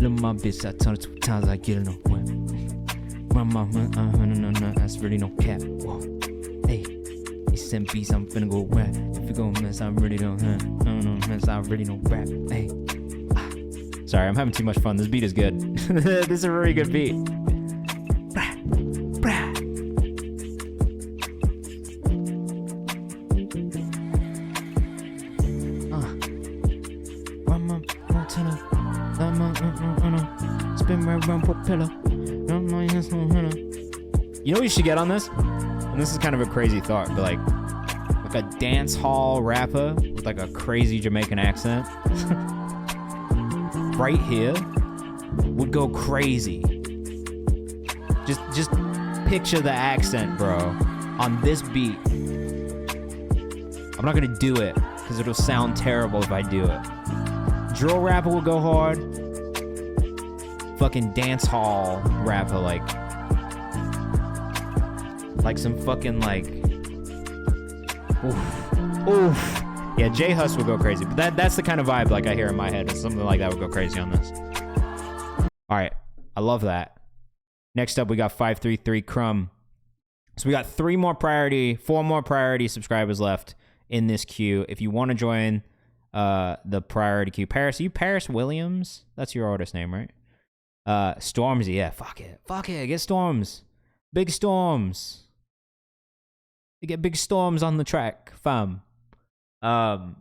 look my bitch. I turn it 2 times. I get it on wet. No, that's really no cap. Whoa, hey. He sent beats, I'm finna go rap. If you gon' miss, I really don't miss, I really don't rap. Hey. Ah. Sorry, I'm having too much fun. This beat is good. This is a really good beat. Brah, brah. Spin right around propeller. You know what you should get on this? And this is kind of a crazy thought, but like a dance hall rapper with like a crazy Jamaican accent right here would go crazy. Just picture the accent, bro, on this beat. I'm not gonna do it because it'll sound terrible if I do it. Drill rapper will go hard. Fucking dance hall rapper, like some fucking like, oof. Yeah, J Hus would go crazy, but that's the kind of vibe like I hear in my head. Something like that would go crazy on this. All right, I love that. Next up, we got 533 Crumb. So we got 4 more priority subscribers left in this queue. If you want to join the priority queue, Paris, are you Paris Williams? That's your artist name, right? Stormzy, yeah, fuck it, get Storms, big Storms. You get big Storms on the track, fam. So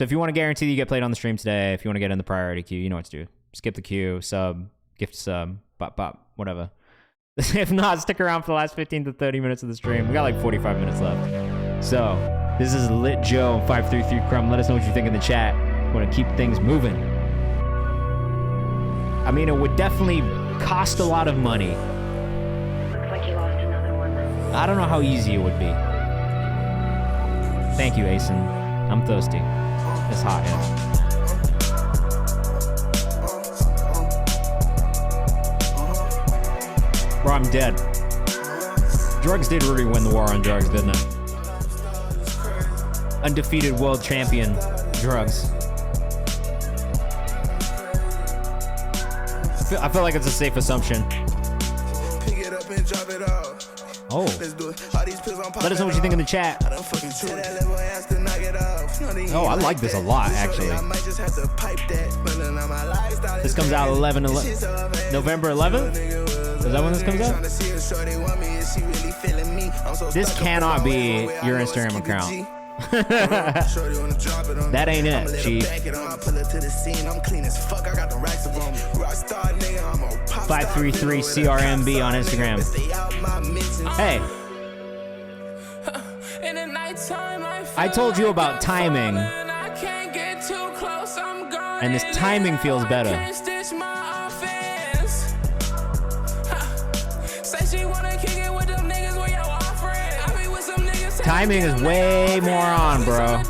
if you want to guarantee that you get played on the stream today, if you want to get in the priority queue, you know what to do. Skip the queue, sub, gift sub, bop, whatever. If not, stick around for the last 15 to 30 minutes of the stream. We got like 45 minutes left. So this is Lit Joe 533 Crumb. Let us know what you think in the chat. We want to keep things moving. I mean, it would definitely cost a lot of money. Looks like you lost another one. I don't know how easy it would be. Thank you, Asen. I'm thirsty. It's hot here. Bro, I'm dead. Drugs did really win the war on drugs, didn't it? Undefeated world champion, drugs. I feel like it's a safe assumption. Oh. Let us know what you think in the chat. Oh, I like this a lot, actually. This comes out November 11th? Is that when this comes out? This cannot be your Instagram account. That ain't it, Chief. 533 CRMB on Instagram. Hey. I told you about timing. And this timing feels better. Timing is way more on, bro.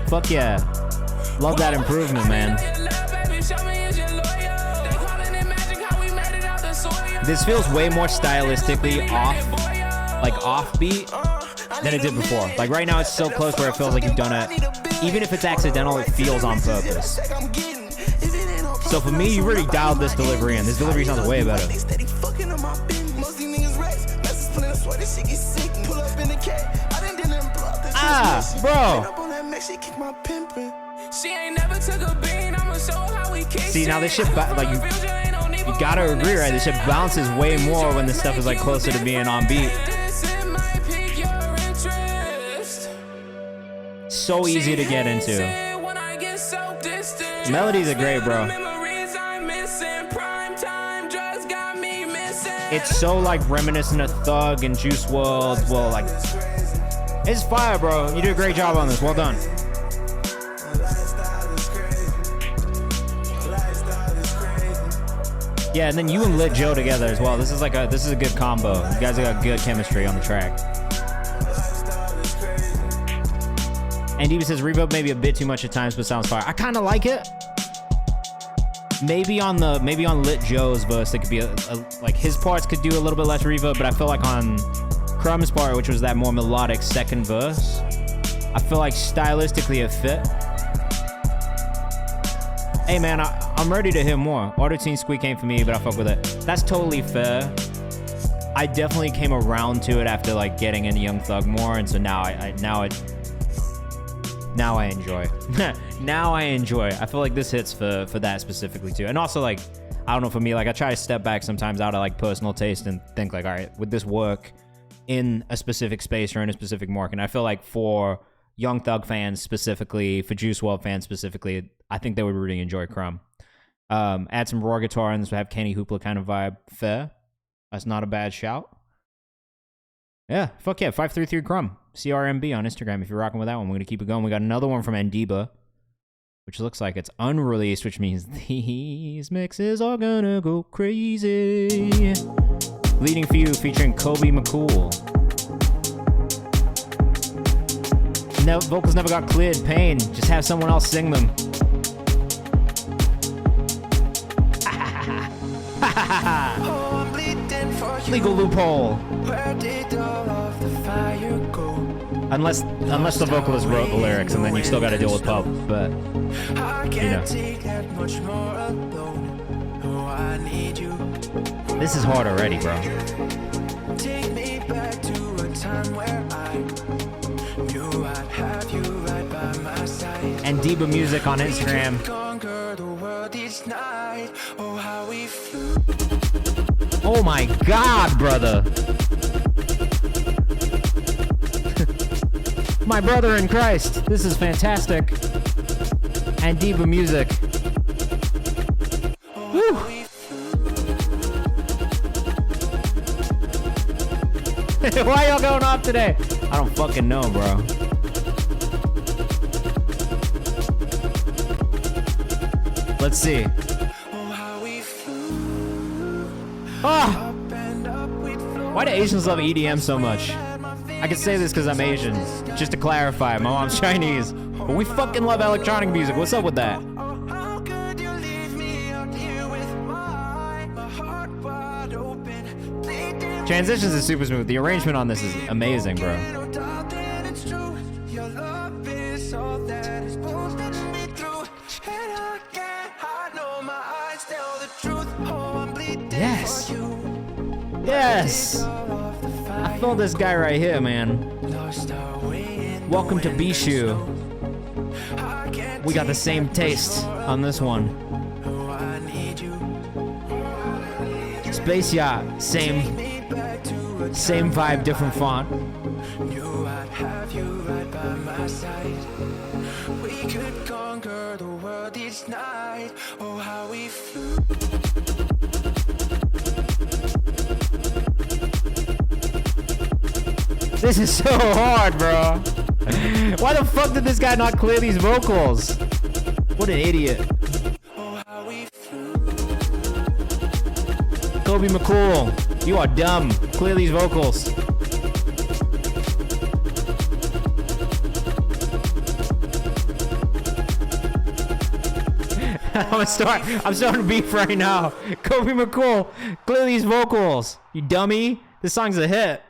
Fuck yeah. Love that improvement, man. This feels way more stylistically offbeat than it did before. Like right now it's so close where it feels like you've done it. Even if it's accidental, it feels on purpose. So for me, you really dialed this delivery in. This delivery sounds way better. Ah, bro. See, now this shit, like, you gotta agree, right? This shit bounces way more when this stuff is like closer to being on beat. So easy to get into. Melodies are great, bro. It's so like reminiscent of Thug and Juice WRLD. Well, like, it's fire, bro. You did a great job on this. Well done. Yeah, and then you and Lit Joe together as well. This is a good combo. You guys got good chemistry on the track. And Diva says reverb maybe a bit too much at times, but sounds fire. I kind of like it. Maybe on Lit Joe's verse, it could be like his parts could do a little bit less reverb, but I feel like on Crumb's part, which was that more melodic second verse, I feel like stylistically it fit. Hey man, I'm ready to hear more. Auto-tune squeak ain't for me, but I fuck with it. That's totally fair. I definitely came around to it after like getting into Young Thug more, and so now I enjoy. Now I enjoy. I feel like this hits for that specifically too. And also, like, I don't know, for me, like, I try to step back sometimes out of like personal taste and think like, all right, would this work in a specific space or in a specific market? And I feel like for Young Thug fans specifically, for Juice WRLD fans specifically, I think they would really enjoy Crumb. Add some raw guitar and have Kenny Hoopla kind of vibe. Fair. That's not a bad shout. Yeah, fuck yeah, 533 Crumb. CRMB on Instagram if you're rocking with that one. We're going to keep it going. We got another one from Ndiba, which looks like it's unreleased, which means these mixes are going to go crazy. Leading for You featuring Kobe McCool. Vocals never got cleared. Pain. Just have someone else sing them. Legal loophole. Where did all of the fire go? Unless the vocalist wrote the lyrics, and then you still got to deal with pub. But you know, this is hard already, bro. Take me back to a time where I knew I'd have you right by my side. And Diba Music on Instagram. Conquer the world each night. Oh, how we flew. Oh my God, brother. My brother in Christ. This is fantastic. And Diva Music. Woo. Why y'all going off today? I don't fucking know, bro. Let's see. Oh! Why do Asians love EDM so much? I can say this because I'm Asian. Just to clarify, my mom's Chinese. But we fucking love electronic music. What's up with that? Transitions is super smooth. The arrangement on this is amazing, bro. Yes. Yes. I feel this guy right here, man. Welcome to Bishu. We got the same taste on this one. Space Yacht, same vibe, different font. We could conquer the world each night. Oh, how we flew. This is so hard, bro. Why the fuck did this guy not clear these vocals? What an idiot. Kobe McCool, you are dumb. Clear these vocals. I'm starting to beef right now. Kobe McCool, clear these vocals. You dummy. This song's a hit.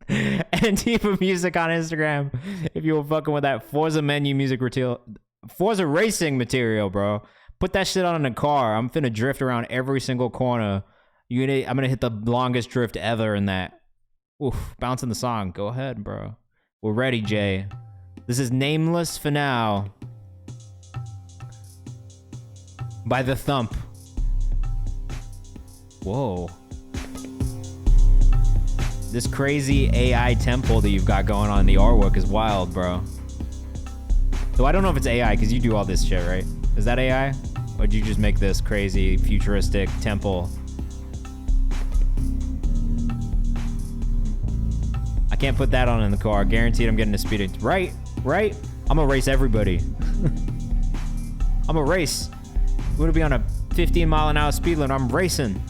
And Diva Music on Instagram. If you were fucking with that Forza Menu Music Forza racing material, bro. Put that shit on in a car. I'm finna drift around every single corner. I'm gonna hit the longest drift ever in that. Oof, bouncing the song. Go ahead, bro. We're ready, Jay. This is Nameless for now. By The Thump. Whoa. This crazy AI temple that you've got going on in the artwork is wild, bro. So I don't know if it's AI, because you do all this shit, right? Is that AI? Or did you just make this crazy futuristic temple? I can't put that on in the car. Guaranteed I'm getting a speeding. Right? I'm gonna race everybody. I'm gonna race. We're gonna be on a 15-mile-an-hour speed limit. I'm racing.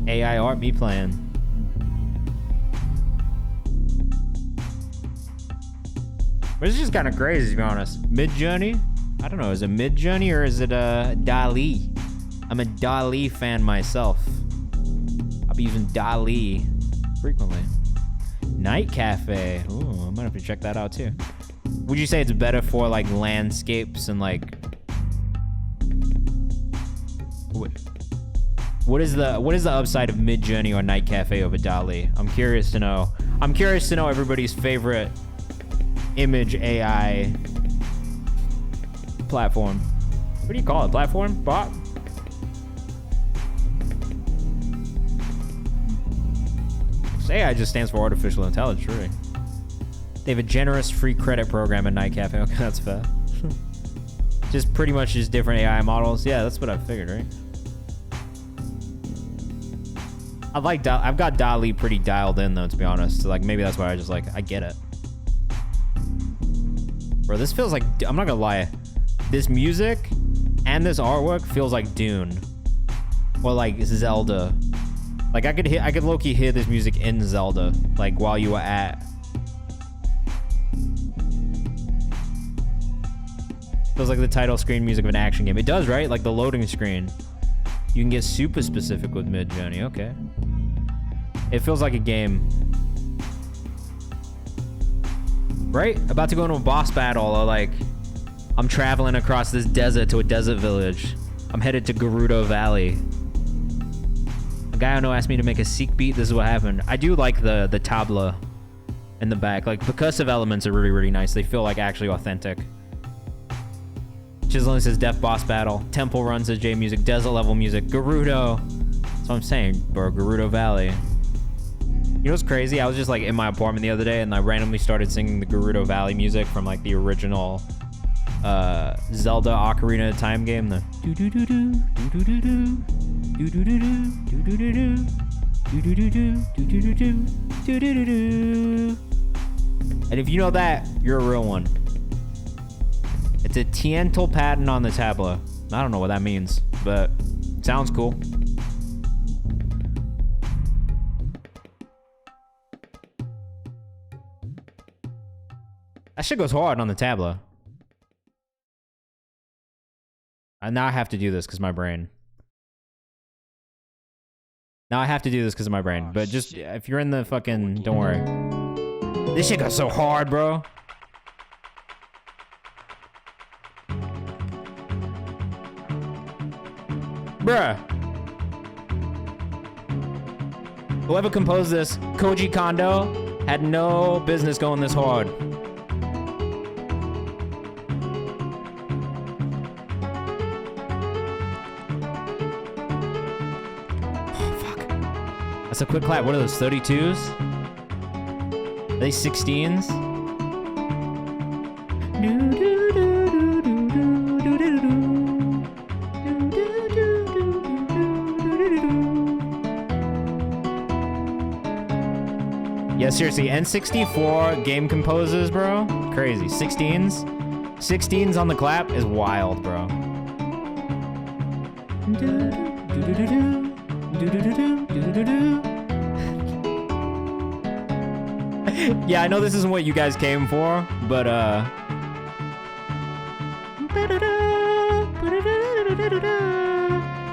AI art me playing. But it's just kind of crazy, to be honest. Mid-Journey? I don't know. Is it Mid-Journey or is it Dali? I'm a Dali fan myself. I'll be using Dali frequently. Night Cafe. Ooh, I might have to check that out too. Would you say it's better for like landscapes and like... What is the upside of Mid-Journey or Night Cafe over Dali? I'm curious to know. I'm curious to know everybody's favorite image AI platform. What do you call it? Platform? Bot? AI just stands for artificial intelligence, really. They have a generous free credit program at Night Cafe. Okay, that's fair. Just pretty much just different AI models. Yeah, that's what I figured, right? I've got DALL-E pretty dialed in though, to be honest. So, like, maybe that's why I just like, I get it. Bro, this feels like, I'm not gonna lie. This music and this artwork feels like Dune. Or like Zelda. Like I could low-key hear this music in Zelda, like while you were at. Feels like the title screen music of an action game. It does, right? Like the loading screen. You can get super specific with Mid-Journey, okay. It feels like a game. Right? About to go into a boss battle, or like, I'm traveling across this desert to a desert village. I'm headed to Gerudo Valley. A guy I know asked me to make a Seek beat. This is what happened. I do like the tabla in the back. Like, percussive elements are really, really nice. They feel like actually authentic. Chiseling says Death Boss Battle. Temple Run says J Music. Desert level music. Gerudo. That's what I'm saying, bro. Gerudo Valley. You know what's crazy? I was just like in my apartment the other day and I randomly started singing the Gerudo Valley music from like the original Zelda Ocarina of Time game. The do-do-do-do, do-do-do-do, do-do-do-do, do-do-do-do, do-do-do-do, do-do-do-do, do-do-do-do. And if you know that, you're a real one. It's a Tiental pattern on the tabla. I don't know what that means, but it sounds cool. That shit goes hard on the tabla. Now I have to do this because my brain. Now I have to do this because of my brain. But just, if you're in the fucking, don't worry. This shit goes so hard, bro. Bruh. Whoever composed this, Koji Kondo, had no business going this hard. Oh, fuck. That's a quick clap. What are those, 32s? Are they 16s? Yeah, seriously, N64 game composers, bro. Crazy. 16s? 16s on the clap is wild, bro. Yeah, I know this isn't what you guys came for, but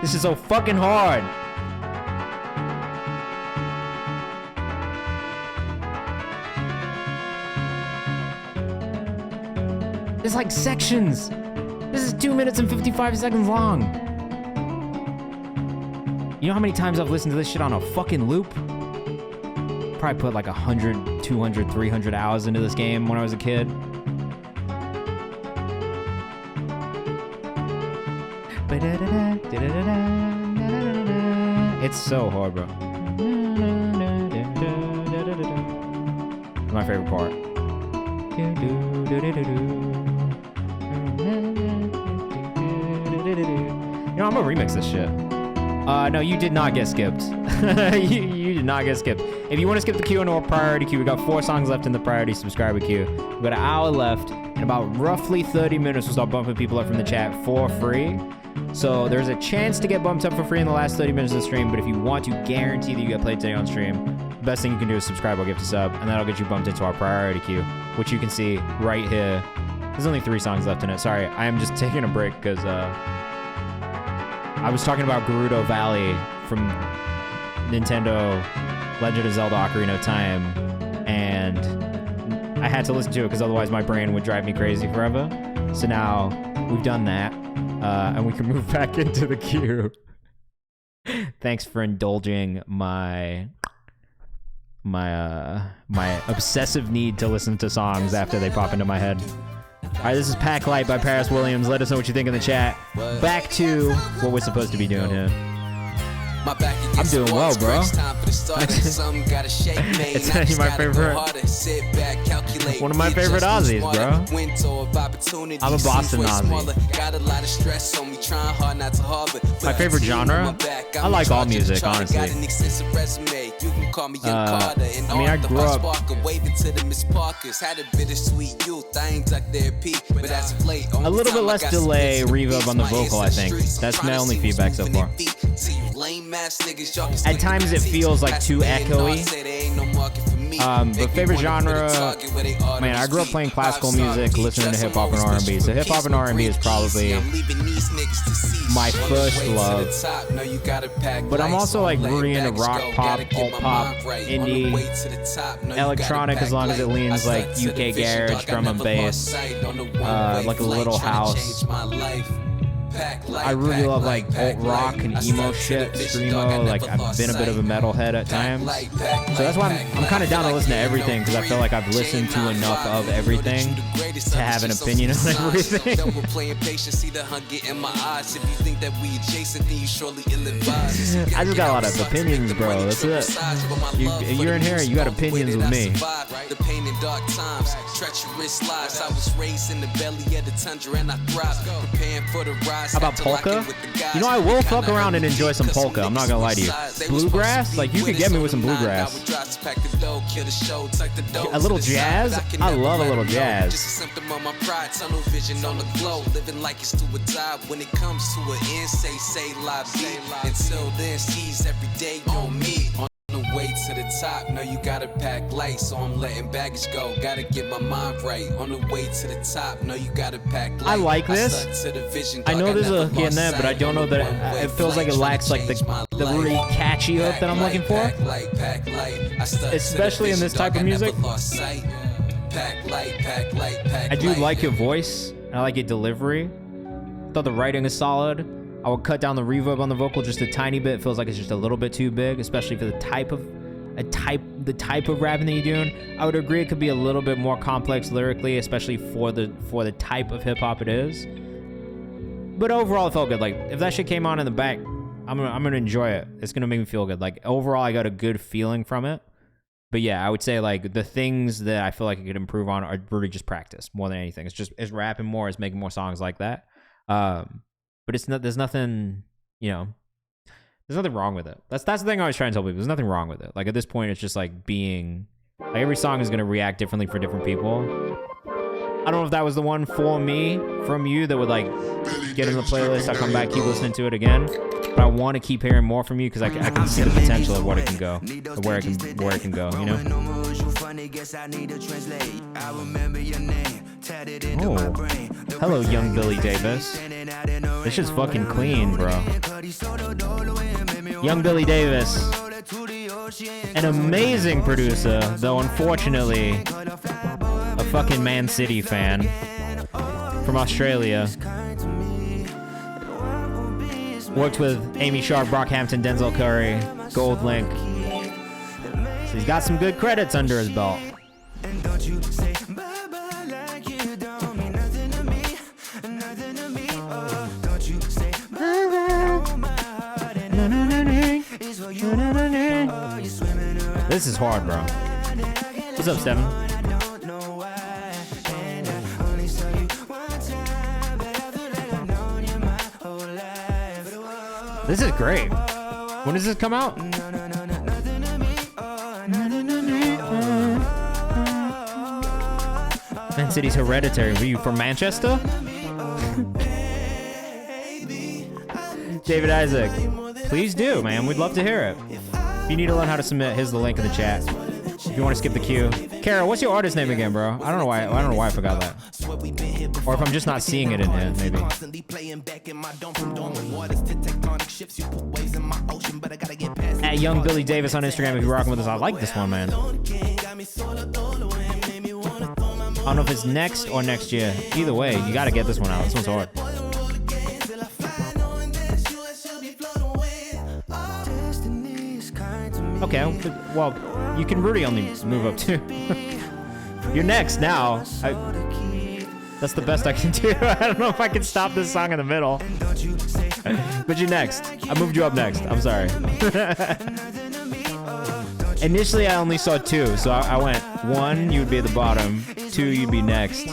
this is so fucking hard. There's like sections. This is 2 minutes and 55 seconds long. You know how many times I've listened to this shit on a fucking loop? Probably put like 100, 200, 300 hours into this game when I was a kid. It's so hard, bro. My favorite part. You know, I'm gonna remix this shit. No, you did not get skipped. you did not get skipped. If you want to skip the queue into a priority queue, we got 4 songs left in the priority subscriber queue. We got an hour left, and about roughly 30 minutes we'll start bumping people up from the chat for free. So there's a chance to get bumped up for free in the last 30 minutes of the stream, but if you want to guarantee that you get played today on stream, the best thing you can do is subscribe or gift a sub, and that'll get you bumped into our priority queue, which you can see right here. There's only 3 songs left in it. Sorry, I am just taking a break because I was talking about Gerudo Valley from Nintendo Legend of Zelda Ocarina of Time, and I had to listen to it because otherwise my brain would drive me crazy forever. So now we've done that, and we can move back into the queue. Thanks for indulging my obsessive need to listen to songs after they pop into my head. All right, this is Pack Light by Paris Williams. Let us know what you think in the chat. Back to what we're supposed to be doing here. I'm doing well, bro. It's my favorite. One of my favorite Aussies, bro. I'm a Boston Aussie. My favorite genre? I like all music, honestly. I mean, I grew up a little bit less delay, reverb on the vocal, I think. That's my only feedback so far. At times it feels like too echoey. But favorite genre, man, I grew up playing classical music, listening to hip hop and R&B. So hip hop and R&B is probably my first love. But I'm also like really into rock, pop, alt pop, indie, electronic as long as it leans like UK garage, drum and bass, like a little house. I really love like alt rock and emo shit, screamo. Like I've been a bit of a metalhead at times, so that's why I'm kind of down to listen to everything because I feel like I've listened to enough of everything to have an opinion on everything. I just got a lot of opinions, bro. That's it. You're in here, you got opinions with me. How about polka? You know, I will fuck around and enjoy some polka. I'm not gonna lie to you. Bluegrass? Like, you could get me with some bluegrass. A little jazz? I love a little jazz. Until then, sees every day on me. Way to the top, no, you gotta pack light, so I'm letting baggage go. Gotta get my mind right. On the way to the top, no, you gotta pack light. I like this. I know there's a hook in there, but I don't know that it feels like it lacks like the really catchy hook that I'm looking for. Especially in this type of music. I do like your voice. I like your delivery. I thought the writing is solid. I would cut down the reverb on the vocal just a tiny bit. It feels like it's just a little bit too big, especially for the type of rapping that you're doing. I would agree it could be a little bit more complex lyrically, especially for the type of hip hop it is. But overall, it felt good. Like if that shit came on in the back, I'm gonna enjoy it. It's gonna make me feel good. Like overall, I got a good feeling from it. But yeah, I would say like the things that I feel like I could improve on are really just practice more than anything. It's rapping more, it's making more songs like that. But there's nothing, you know, there's nothing wrong with it. That's the thing I always try and tell people. There's nothing wrong with it. Like at this point, it's just like being, like every song is going to react differently for different people. I don't know if that was the one for me, from you, that would like get in the playlist. I'll come back, keep listening to it again. But I want to keep hearing more from you because I can see the potential of what it can go, of where it can go, you know? Oh, hello, young Billy Davis. This shit's fucking clean, bro. Young Billy Davis, an amazing producer, though unfortunately a fucking Man City fan. from Australia. Worked with Amy Sharp, Brockhampton, Denzel Curry, Gold Link. So he's got some good credits under his belt. This is hard, bro. What's up, Steven? This is great. When does this come out? Man City's Hereditary. Were you from Manchester? David Isaac. Please do, man. We'd love to hear it. If you need to learn how to submit, here's the link in the chat. If you want to skip the queue. Kara, what's your artist name again, bro? I don't know why I forgot that. Or if I'm just not seeing it in here, maybe. At Young Billy Davis on Instagram if you're rocking with us. I like this one, man. I don't know if it's next or next year. Either way, you gotta get this one out. This one's hard. Okay, well, you can really only move up two. You're next now. That's the best I can do. I don't know if I can stop this song in the middle. But you're next. I moved you up next. I'm sorry. Initially, I only saw two, so I went 1, you would be at the bottom. 2, you'd be next.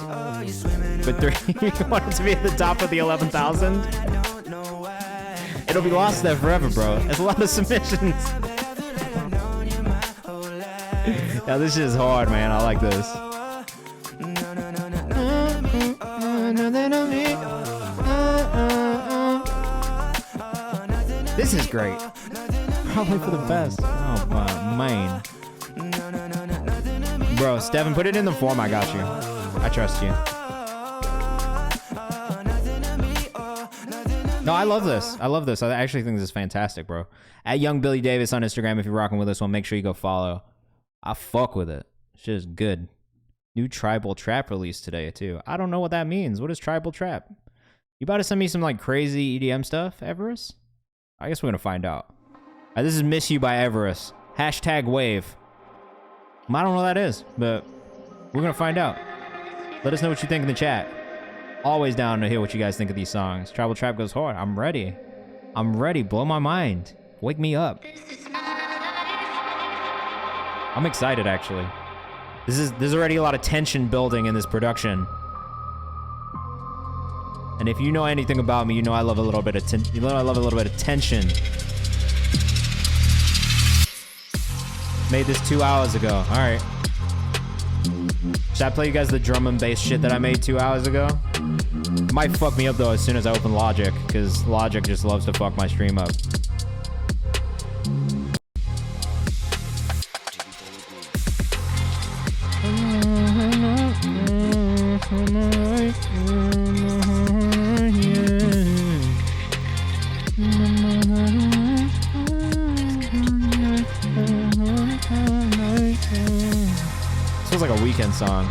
But 3, you wanted to be at the top of the 11,000? It'll be lost there forever, bro. There's a lot of submissions. Yeah, this is hard, man. I like this. This is great. Probably for the best. Oh, man. Bro, Steven, put it in the form. I got you. I trust you. No, I love this. I love this. I actually think this is fantastic, bro. At Young Billy Davis on Instagram, if you're rocking with this one, make sure you go follow. I fuck with it. Shit is good. New Tribal Trap release today, too. I don't know what that means. What is Tribal Trap? You about to send me some, like, crazy EDM stuff, Everest? I guess we're gonna find out. All right, this is Miss You by Everest. #wave. I don't know what that is, but we're gonna find out. Let us know what you think in the chat. Always down to hear what you guys think of these songs. Tribal Trap goes hard. I'm ready. I'm ready. Blow my mind. Wake me up. I'm excited, actually. There's already a lot of tension building in this production. And if you know anything about me, you know I love a little bit of tension. Made this 2 hours ago. All right. Should I play you guys the drum and bass shit that I made 2 hours ago? It might fuck me up though as soon as I open Logic, because Logic just loves to fuck my stream up. This feels like a Weekend song.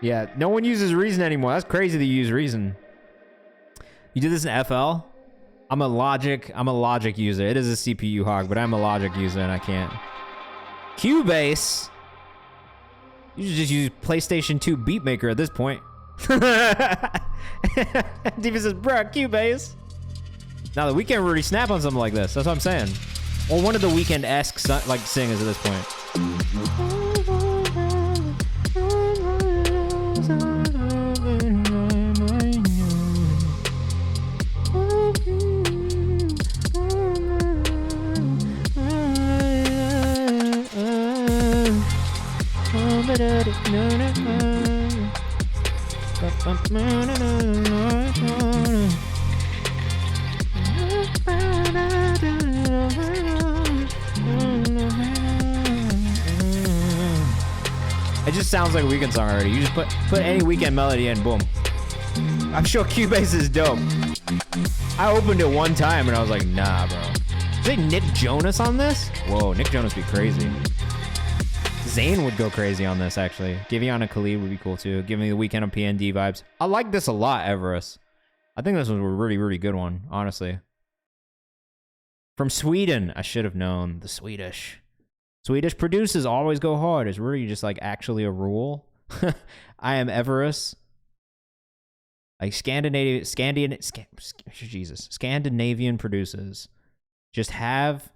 Yeah, no one uses Reason anymore. That's crazy that you use Reason. You do this in FL? I'm a Logic user. It is a CPU hog, but I'm a Logic user and I can't. Cubase? You should just use PlayStation 2 Beatmaker at this point. Diva says, bruh, Cubase. Now the Weeknd already snap on something like this. That's what I'm saying. Or one of the Weeknd-esque like singers at this point. It just sounds like a Weeknd song already. You just put any Weeknd melody in, boom. I'm sure Cubase is dope. I opened it one time and I was like, nah, bro. Is it Nick Jonas on this? Whoa, Nick Jonas would be crazy. Zayn would go crazy on this, actually. Giveon and Khalid would be cool, too. Give me the Weeknd on PND vibes. I like this a lot, Everest. I think this was a really, really good one, honestly. From Sweden. I should have known. The Swedish producers always go hard. It's really just like actually a rule. I am Everest. Like Scandinavian producers just have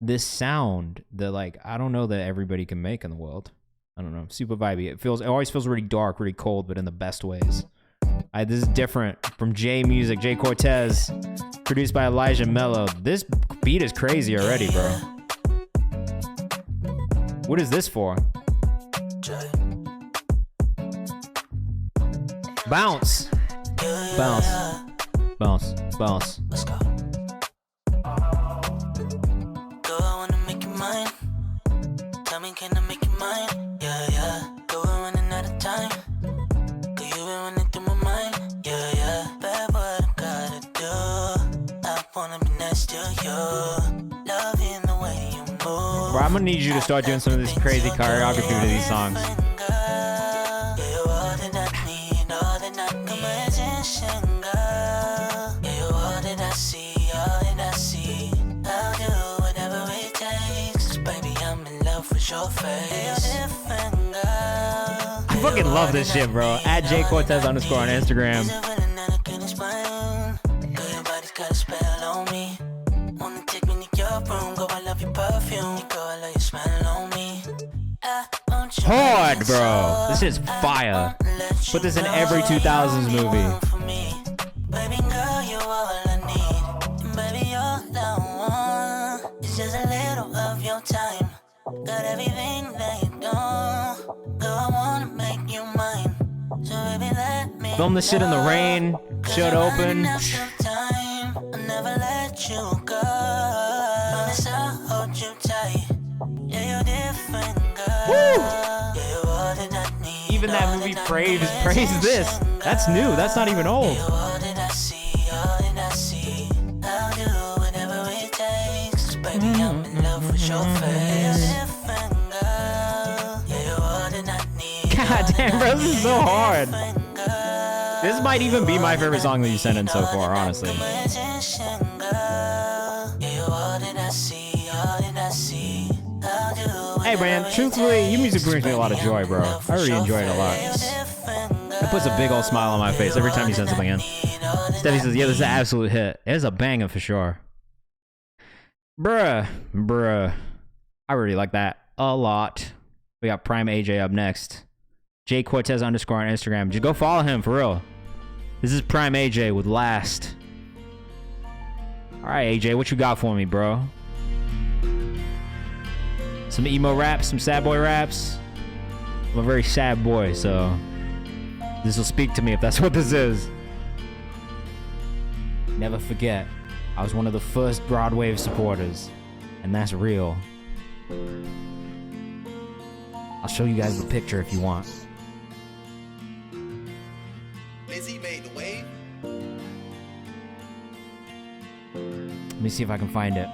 this sound that, like, I don't know that everybody can make in the world. I don't know. Super vibey. It always feels really dark, really cold, but in the best ways. This is different from J Music, Jay Cortez, produced by Elijah Mello. This beat is crazy already, bro. What is this for? Bounce. Bounce. Bounce. Bounce. Let's go. Go, I wanna make you mine. Tell me, can I make you mine? Yeah, yeah. Go, we're running out of time. Do you been running through my mind? Yeah, yeah. Bad, what I gotta do. I wanna be next to you. Loving the way you move. Bro, I'm gonna need you to start doing some of this crazy choreography to these songs. I fucking love this shit, bro. At @JCortez_ on Instagram. Hard, bro. This is fire. Put this in every 2000s movie. Baby girl, you all I need. Baby, all I want is just a little of your time. Got everything that you don't. Girl, I wanna make you mine. So baby, let me film this shit in the rain. Shut open. I'll never let you go. Promise I'll hold you tight. Yeah, you're different, girl. Woo! Yeah, you're all that I need. Even that movie praised this. That's new. That's not even old. You're all that I see, all that I see. I'll do whatever it takes. Baby, I'm in love with your face. God damn, bro, this is so hard. This might even be my favorite song that you sent in so far, honestly. Hey, man, truthfully, your music brings me a lot of joy, bro. I really enjoy it a lot. It puts a big old smile on my face every time you send something in. Steffi says, yeah, this is an absolute hit. It is a banger for sure. Bruh. I really like that a lot. We got Prime AJ up next. @JCortez_ on Instagram. Just go follow him, for real. This is Prime AJ with Last. Alright, AJ, what you got for me, bro? Some emo raps, some sad boy raps. I'm a very sad boy, so this will speak to me if that's what this is. Never forget, I was one of the first Broadway supporters, and that's real. I'll show you guys the picture if you want. Lizzie made the wave. Let me see if I can find it.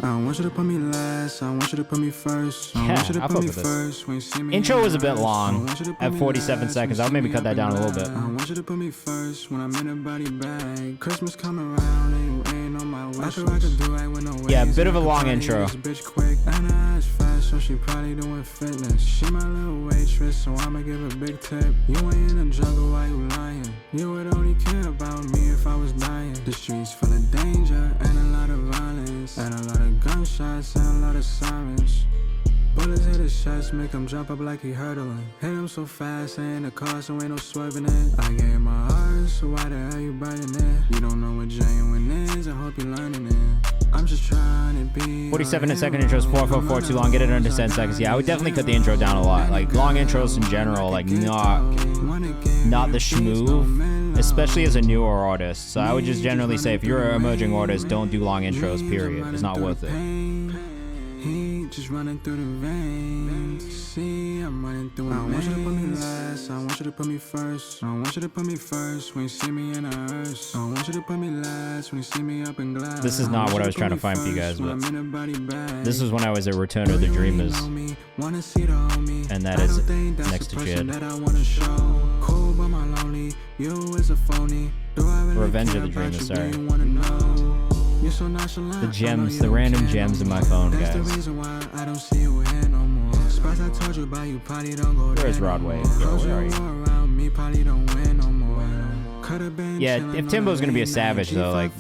I don't want you to put me last, I want you to put me first. I Yeah, want you to I'll put me fuck with this. first. When you see me Intro in was a your bit eyes. long, I want you to put at me 47 last. seconds. When I'll you maybe see cut me that up down a and little bit. down. I want you to put me first when I'm in a body bag. Christmas come around and you ain't on my wish list. I could do right with no ways. Yeah, bit of a I could long probably intro. hit this bitch quick. And her eyes fast, so she probably doing fitness. She my little waitress, so I'ma give a big tip. You ain't in the jungle, why you lying? You would only care about me if I was dying. The streets full of danger and a lot of violence, and a lot of gunshots and a lot of sirens. Bullets hit his chest, make him jump up like he hurdling. Hit him so fast, ain't in the car, so ain't no swerving it. I gave my heart, so why the hell you biting it? You don't know what genuine is, I hope you're learning it. I'm just trying to 47 a second intros, 444 too long. Get it under 10 seconds. Yeah, I would definitely cut the intro down a lot. Like long intros in general, like not the schmoove, especially as a newer artist. So I would just generally say if you're an emerging artist, don't do long intros, period. It's not worth it. Heat just running through the veins. See, I'm running through it. I want you to put me last. I want you to put me first. I want you to put me first when you see me in a hearse. I want you to put me last when you see me up in glass. This is not what I was trying to find for you guys, but this is when I was at Return of the Dreamers. And that is next to Jid. Revenge of the Dreamers, sorry. The gems, the random gems in my phone, guys. Where's Rodway? Yo, where are you? Yeah, if Timbo's gonna be a savage though, like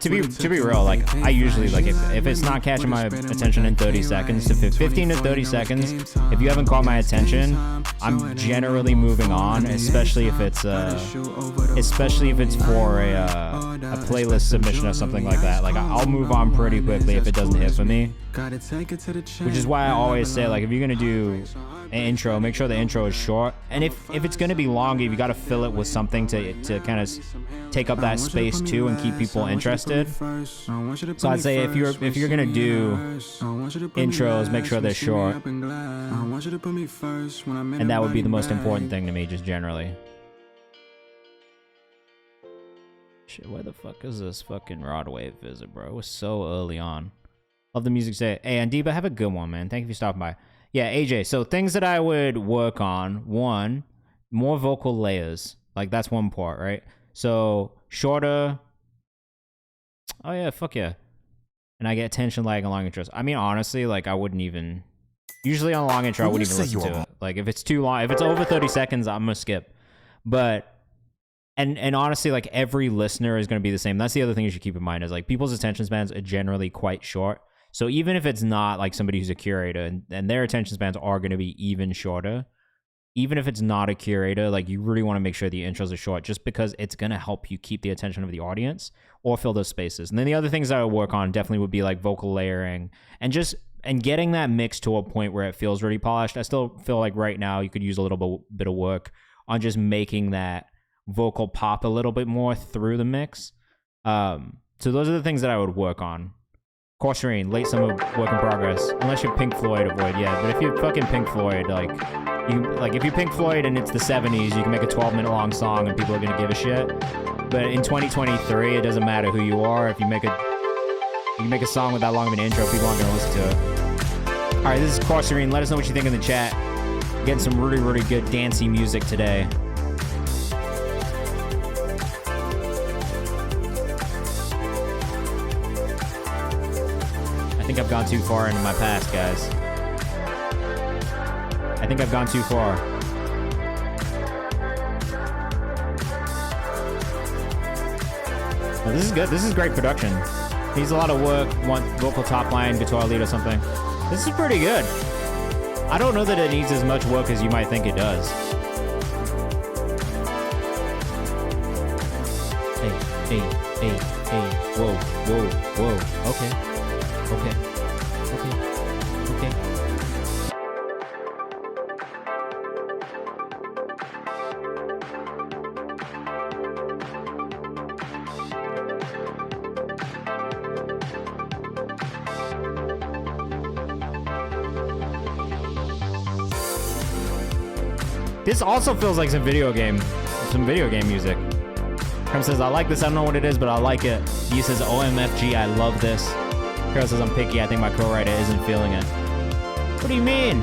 to be real, like I usually like if it's not catching my attention in 30 seconds to 15 to 30 seconds, if you haven't caught my attention, I'm generally moving on, especially if it's for a playlist submission or something like that. Like I'll move on pretty quickly if it doesn't hit for me. Which is why I always say, like, if you're gonna do an intro, make sure the intro is short. And if it's gonna be longer, you gotta fill it with something to kind of take up that space too and keep people interested. So I'd say if you're gonna do intros, make sure they're short. And that would be the most important thing to me, just generally. Shit, where the fuck is this fucking Rodway visit, bro? It was so early on. Love the music. Say, hey, Andiba, have a good one, man. Thank you for stopping by. Yeah, AJ, so things that I would work on. One, more vocal layers. Like, that's one part, right? So, shorter. Oh, yeah, fuck yeah. And I get tension lag and long intros. I mean, honestly, like, I wouldn't even... Usually on a long intro, I wouldn't even listen to it. Like, if it's too long, if it's over 30 seconds, I'm gonna skip. But... And honestly, like, every listener is going to be the same. That's the other thing you should keep in mind is, like, people's attention spans are generally quite short. So even if it's not, like, somebody who's a curator and their attention spans are going to be even shorter, even if it's not a curator, like, you really want to make sure the intros are short just because it's going to help you keep the attention of the audience or fill those spaces. And then the other things I would work on definitely would be, like, vocal layering and getting that mix to a point where it feels really polished. I still feel like right now you could use a little bit of work on just making that vocal pop a little bit more through the mix. So those are the things that I would work on. Courserine, late summer work in progress. Unless you're Pink Floyd, avoid, yeah. But if you're fucking Pink Floyd, if you're Pink Floyd and it's the 70s, you can make a 12-minute long song and people are gonna give a shit. But in 2023, it doesn't matter who you are. If you make a song with that long of an intro, people aren't gonna listen to it. All right, this is Courserine. Let us know what you think in the chat. Getting some really, really good dancey music today. I think I've gone too far into my past, guys. I think I've gone too far. Oh, this is good. This is great production. Needs a lot of work. Want vocal top line, guitar lead or something. This is pretty good. I don't know that it needs as much work as you might think it does. Hey. Whoa. Okay. This also feels like some video game music. Crum says, I like this, I don't know what it is, but I like it. He says, OMFG, I love this. Carol says, I'm picky, I think my co-writer isn't feeling it. What do you mean?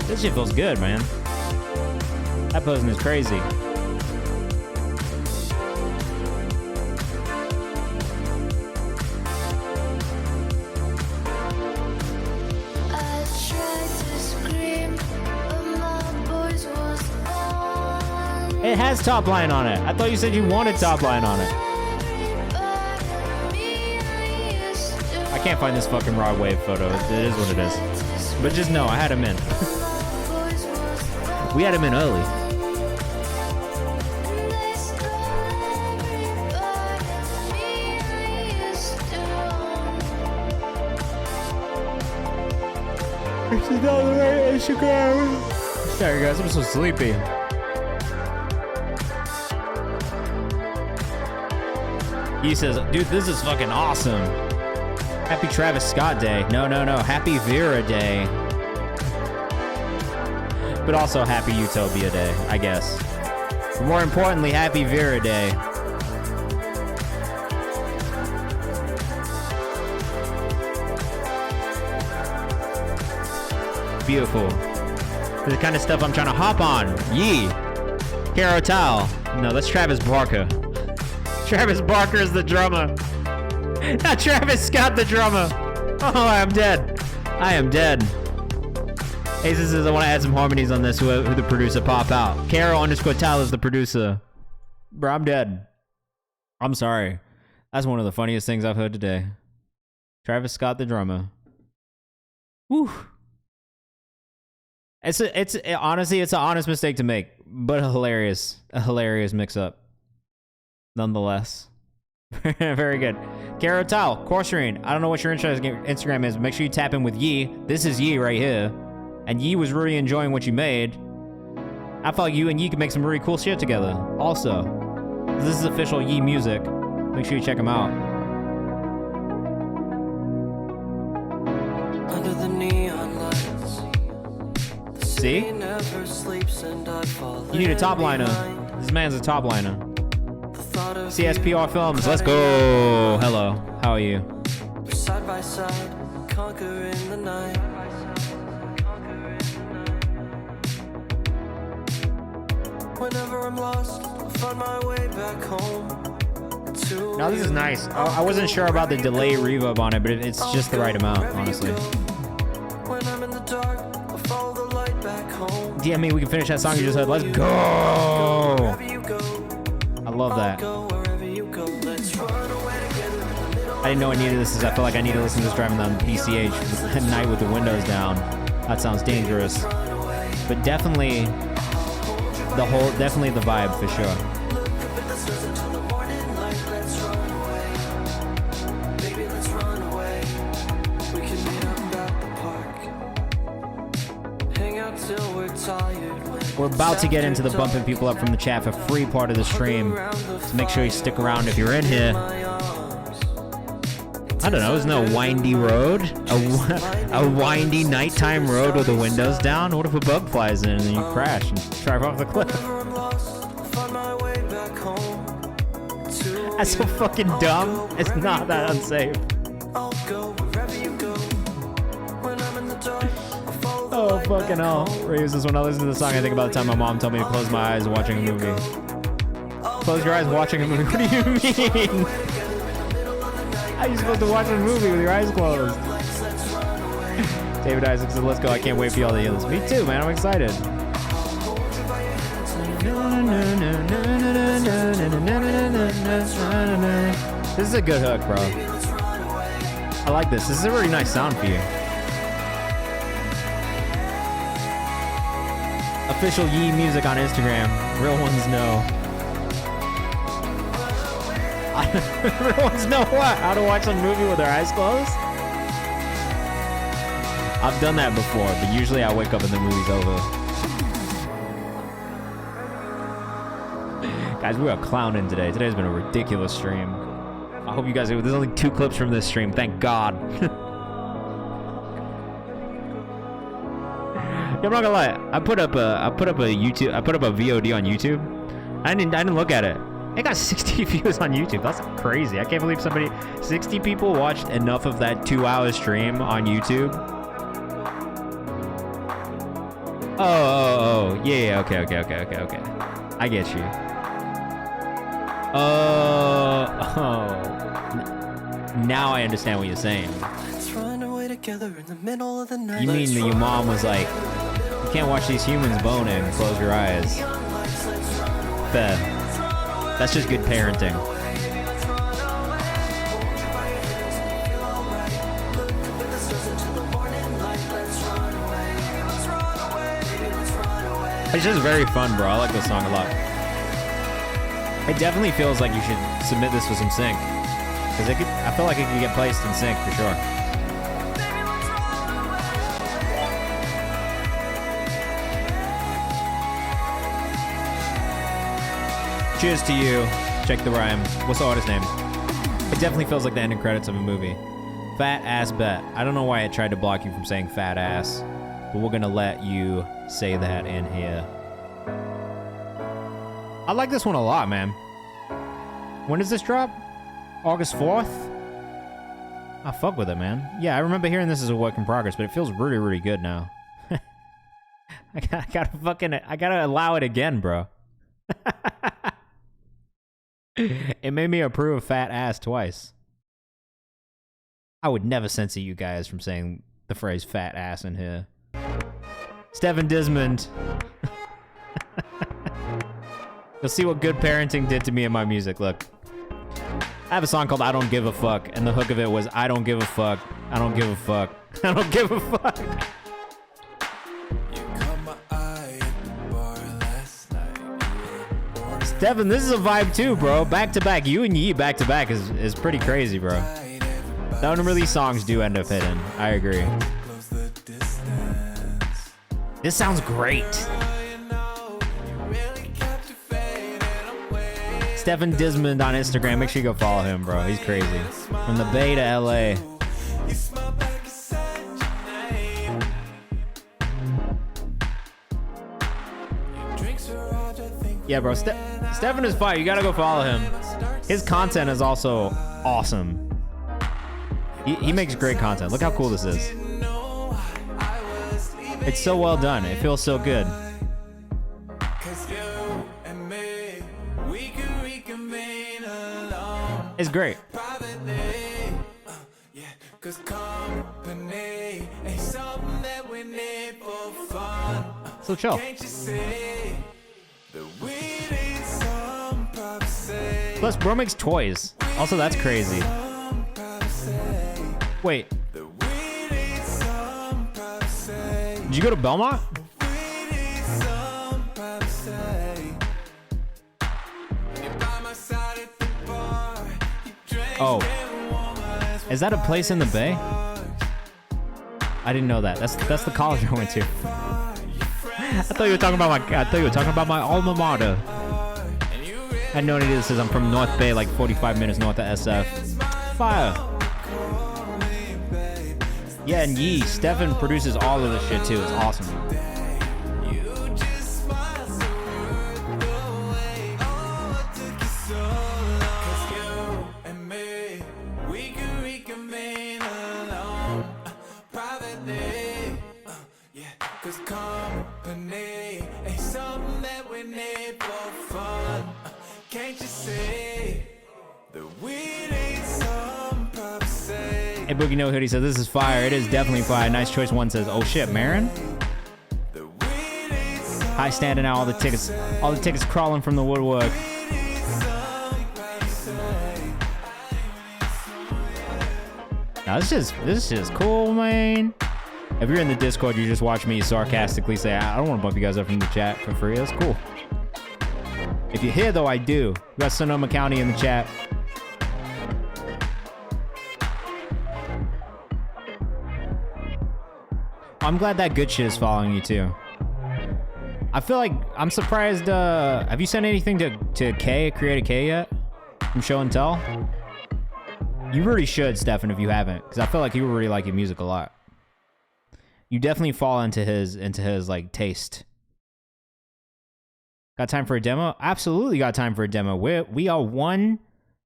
This shit feels good, man. That person is crazy. It has top line on it. I thought you said you wanted top line on it. I can't find this fucking raw wave photo. It is what it is. But just know, I had him in. We had him in early. This is not the right Instagram. Sorry guys, I'm so sleepy. He says, dude, this is fucking awesome. Happy Travis Scott Day. No. Happy Vera Day. But also Happy Utopia Day, I guess. But more importantly, Happy Vera Day. Beautiful. This is the kind of stuff I'm trying to hop on. Yee. Caro Tal. No, that's Travis Barker. Travis Barker is the drummer. Not Travis Scott, the drummer. Oh, I'm dead. I am dead. Aces says, I want to add some harmonies on this. Who the producer pop out. Caro_Tal is the producer. Bro, I'm dead. I'm sorry. That's one of the funniest things I've heard today. Travis Scott, the drummer. Whew. Honestly, it's an honest mistake to make, but a hilarious mix up. Nonetheless. Very good. Caro Tal, Courserine. I don't know what your Instagram is, but make sure you tap in with Yee. This is Yee right here. And Yee was really enjoying what you made. I thought you and Yee could make some really cool shit together. Also, this is official Yee music. Make sure you check him out. Under the neon lights. See? You need a top liner. This man's a top liner. CSPR Films, let's go. Hello, how are you? Side by side, conquering the night. Whenever I'm lost, I find my way back home. Now this is nice. I wasn't sure about the delay reverb on it, but it's just the right amount, honestly. When I'm in the dark, I follow the light back home. DM me, we can finish that song you just heard. Let's go. I love that. I didn't know I needed this. I feel like I need to listen to this driving on BCH at night with the windows down. That sounds dangerous. But definitely the vibe for sure. We're about to get into the bumping people up from the chat for free part of the stream. So make sure you stick around if you're in here. I don't know, isn't there a windy road? A windy nighttime road with the windows down? What if a bug flies in and then you crash and drive off the cliff? That's so fucking dumb. It's not that unsafe. Oh, fucking hell. Ray uses when I listen to the song, I think about the time my mom told me to close my eyes watching a movie. Close your eyes watching a movie? What do you mean? How are you supposed to watch a movie with your eyes closed? David Isaac said, let's go. I can't wait for y'all to hear this. Me too, man. I'm excited. This is a good hook, bro. I like this. This is a really nice sound for you. Official Yee music on Instagram. Real ones know. Real ones know what? How to watch a movie with their eyes closed? I've done that before, but usually I wake up and the movie's over. Guys, we are clowning today. Today's been a ridiculous stream. I hope you guys. There's only 2 clips from this stream. Thank God. I'm not gonna lie. I put up a VOD on YouTube. I didn't look at it. It got 60 views on YouTube. That's crazy. I can't believe 60 people watched enough of that 2-hour stream on YouTube. Oh, yeah. Okay. I get you. Now I understand what you're saying. Let's run away together in the middle of the night. You mean that your mom was like, you can't watch these humans boning, close your eyes. Fair. That's just good parenting. It's just very fun, bro. I like this song a lot. It definitely feels like you should submit this with some sync. Because I feel like it could get placed in sync for sure. Cheers to you. Check the rhyme. What's the artist name? It definitely feels like the ending credits of a movie. Fat ass bet. I don't know why it tried to block you from saying fat ass, but we're gonna let you say that in here. I like this one a lot, man. When does this drop? August 4th? I fuck with it, man. Yeah, I remember hearing this as a work in progress, but it feels really, really good now. I gotta allow it again, bro. It made me approve fat ass twice. I would never censor you guys from saying the phrase fat ass in here. Stephen Dismond. You'll see what good parenting did to me and my music. Look. I have a song called I Don't Give a Fuck, and the hook of it was I don't give a fuck, I don't give a fuck, I don't give a fuck. Stephen, this is a vibe too, bro. Back to back, you and Yee back to back is pretty crazy, bro. The unreleased songs do end up hitting. I agree. This sounds great. Stephen Dismond on Instagram. Make sure you go follow him, bro. He's crazy. From the Bay to LA. Yeah, bro. Stephen is fire. You gotta go follow him. His content is also awesome. He makes great content. Look how cool this is. It's so well done. It feels so good. It's great. So chill. Plus, bro makes toys. Also, that's crazy. Wait. Did you go to Belmont? Oh. Is that a place in the Bay? I didn't know that. That's the college I went to. I thought you were talking about my alma mater. I had no idea this is. I'm from North Bay, like 45 minutes north of SF. Fire. Yeah, and Yee, Stefan produces all of this shit too. It's awesome. Hey, Boogie No Hoodie says, this is fire. It is definitely fire. Nice choice. One says, oh shit, Marin? High standing out, all the tickets crawling from the woodwork. Now, this is just cool, man. If you're in the Discord, you just watch me sarcastically say, I don't want to bump you guys up from the chat for free. That's cool. If you're here, though, I do. We got Sonoma County in the chat. I'm glad that good shit is following you too. I feel like I'm surprised. Have you sent anything to K, Creator K yet? From Show and Tell? You really should, Stefan, if you haven't, because I feel like he would really like your music a lot. You definitely fall into his like taste. Got time for a demo? Absolutely got time for a demo. We are one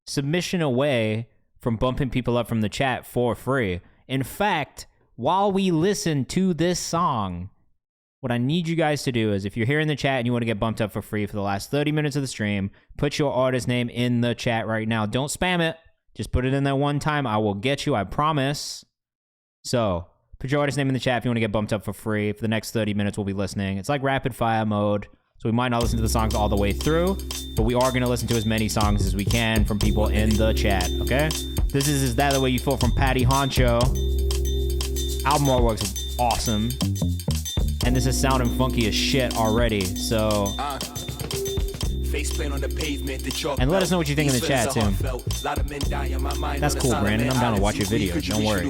submission away from bumping people up from the chat for free. In fact, while we listen to this song, what I need you guys to do is, if you're here in the chat and you want to get bumped up for free for the last 30 minutes of the stream, put your artist name in the chat right now. Don't spam it. Just put it in there one time. I will get you, I promise. So, put your artist name in the chat if you want to get bumped up for free. For the next 30 minutes, we'll be listening. It's like rapid fire mode. So we might not listen to the songs all the way through, but we are going to listen to as many songs as we can from people in the chat, okay? This is That the Way You Feel from Patty Honcho. Album artwork's awesome. And this is sounding funky as shit already, so face plant on the pavement. The chalk And let us know what you think in the chat, too. That's cool, Brandon. I'm down to watch your videos. Don't worry.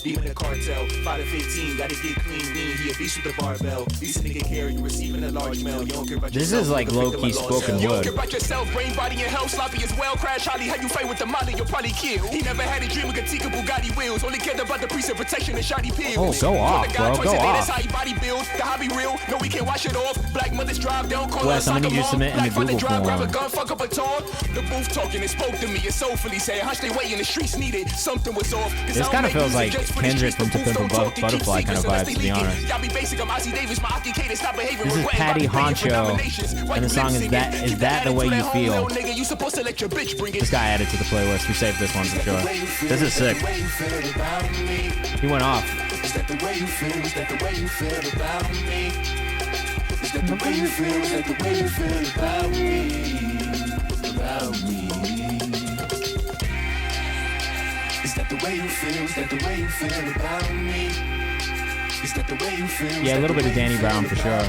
Demon the cartel, 5 to 15, gotta get clean, lean. He a beast with the barbell. Decent nigga carry, you receiving a large mail. You don't care about This yourself, is like low-key spoken you don't word. care about yourself, brain, body, and health. Sloppy as well. Crash Holly, how you fight with the molly, you'll probably kill. He never had a dream of Katika Bugatti wheels. Only cared about the precinct protection and shoddy pills. Oh, go off, bro. Go That's off. how he body build. The hobby real. No, we can't wash it off. Black mothers drive down. Wes, I'm gonna need you to submit in the Google form. Grab a gun, fuck up a tour. The booth talking, it spoke to me. It soulfully said, hush, they waiting. The streets needed. Something was off. This kind of feels like Kendrick from To Pimp a Butterfly kind of vibes, to be honest. This is Patty Honcho, and the song is That the Way You Feel. This guy added to the playlist. We saved this one for sure. This is sick. He went off. Is that the way you feel? Is that the way you feel about me? Is that the way you feel? Is that the way you feel about me? About me. Is that the way you feel? Is that the way you feel about me? Is that the way you feel? Yeah, a little bit of Danny Brown for sure.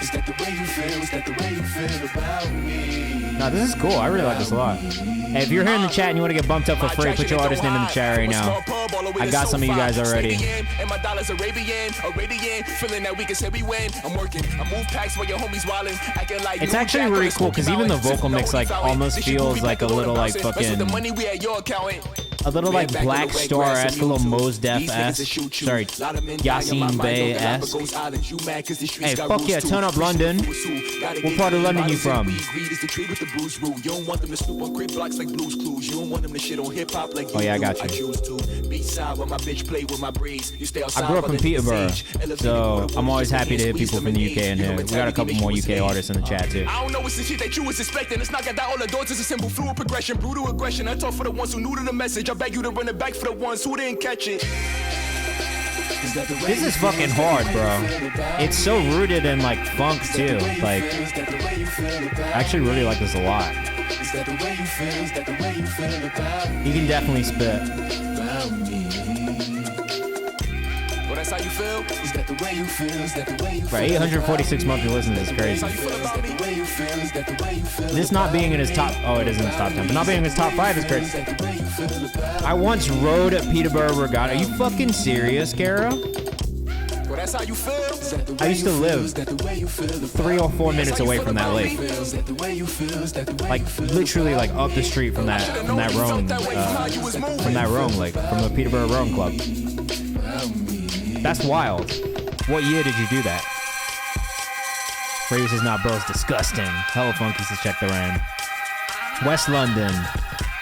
Is that the way you feel? Is that the way you feel about me? No, this is cool. I really like this a lot. Hey, if you're here in the chat and you want to get bumped up for free, put your artist name in the chat right now. I got some of you guys already. And my dollars Arabian, feeling that we can say we win. I'm working, I move packs while your homies wildin', acting like It's actually really cool because even the vocal mix like almost feels like a little like fucking a little like Black Star-esque, a little Mos Def-esque. Sorry, Yasin Bey-esque. Hey, fuck yeah, turn up London. What part of London you from? Oh yeah, I got you. I grew up in Peterborough, so I'm always happy to hit people from the UK in here. We got a couple more UK artists in the chat too. I don't know what's the shit that you was expecting. It's not got that all the doors. It's a simple fluid progression, brutal aggression. I talk for the ones who knew to the message. I beg you to run it back for the ones who didn't catch it. This is fucking hard, bro. It's so rooted in like funk too. Like, I actually really like this a lot. You can definitely spit. Well, that's how you feel. Is that the way you feel? Is that the way you feel? Right, 846 monthly listeners is crazy. This not being in his top, oh, it is in his top 10, but not being in his top 5 is crazy. I once rode at Peterborough Regatta. Are you fucking serious, Kara? Well, that's how you feel. I used to live 3 or 4 minutes away from that lake. Like literally like up the street from that rowing lake, from the Peterborough Rowing Club. That's wild. What year did you do that? Freeze is not bro, it's disgusting. Hella funky to check the rain. West London.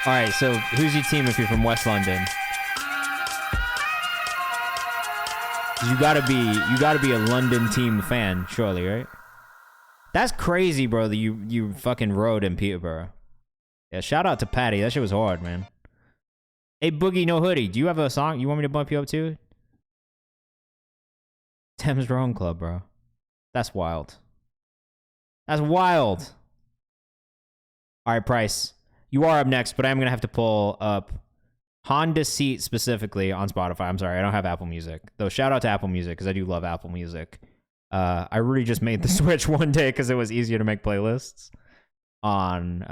Alright, so who's your team if you're from West London? You gotta be a London team fan, surely, right? That's crazy, bro, that you fucking rode in Peterborough. Yeah, shout out to Patty. That shit was hard, man. Hey, Boogie No Hoodie, do you have a song you want me to bump you up to? Thames Rowing Club, bro. That's wild. That's wild. All right, Price. You are up next, but I'm going to have to pull up Honda Seat specifically on Spotify. I'm sorry, I don't have Apple Music. Though shout out to Apple Music because I do love Apple Music. I really just made the switch one day because it was easier to make playlists on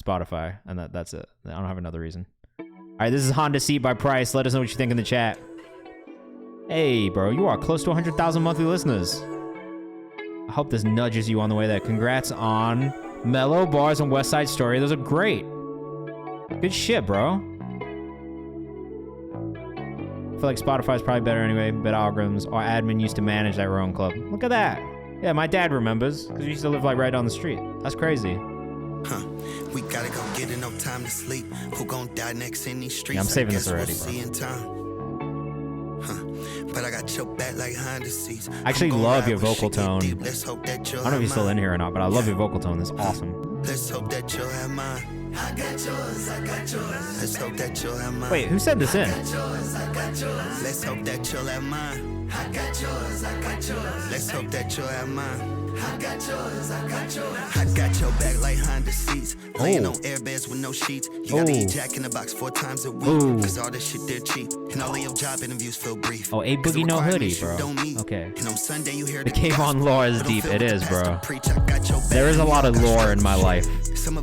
Spotify. And that's it. I don't have another reason. All right, this is Honda Seat by Price. Let us know what you think in the chat. Hey, bro, you are close to 100,000 monthly listeners. I hope this nudges you on the way there. Congrats on Mellow Bars and West Side Story. Those are great. Good shit, bro. I feel like Spotify's probably better anyway. Better algorithms. Our admin used to manage that rowing club. Look at that. Yeah, my dad remembers because we used to live like right down the street. That's crazy. Huh. We gotta go get enough time to sleep. Who gon' die next in these streets? Yeah, I'm saving this already, bro. But I got your back like Honda seats. I actually love your vocal tone. I don't know if you're still in here or not, but I love your vocal tone. It's awesome. Let's hope that you'll have mine. I got yours, I got yours. Let's hope that you'll have mine. Wait, who said this in? I got yours, I got yours. Let's hope that you'll have mine. I got yours, I got yours. Let's hope that you'll have mine. I got your back like Honda seats. Laying on airbeds with no sheets. You gotta eat Jack in the Box 4 times a week. Cause all this shit they're cheap. And all of your job interviews feel brief. Oh, A Boogie No Hoodie, bro. Okay. And on Sunday you hear the Kayvan lore is deep. It is, bro. There is a lot of lore in my life.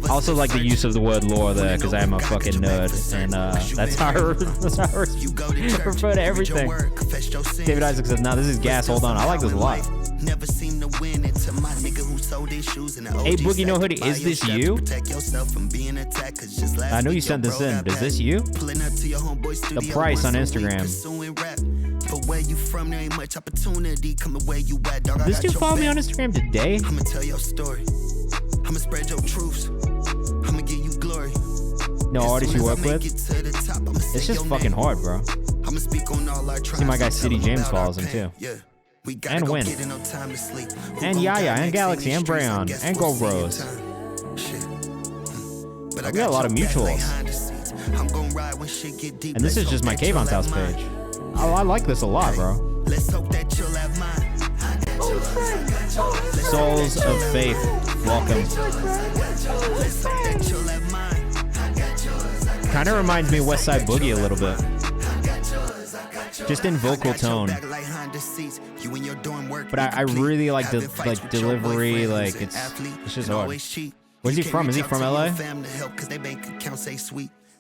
I also like the use of the word lore there because I am a fucking nerd. And that's how I refer to everything. David Isaac says, nah, this is gas. Hold on. I like this a lot. Never seem to win it to my nigga who sold his shoes in the Hey Boogie No Hoodie, is this you? I know you sent this in. Is this you? The price on Instagram. But where you from, there ain't much opportunity. Come to where you at, dog. This dude followed me on Instagram today? I'ma tell your story. I'ma spread your truths. I'ma give you glory. No artists you work with? It's just fucking hard, bro. I'ma speak on all our See my guy City James follows him too. And Win. And Yaya, and Galaxy, and Brayon, and Gold Rose. We got a lot of mutuals. And this is just my Kayvan's house page. Oh, I like this a lot, bro. Souls of Faith, welcome. Kind of reminds me of West Side Boogie a little bit. Just in vocal tone. But I really like the delivery, like it's just hard. Where's he from? Is he from LA?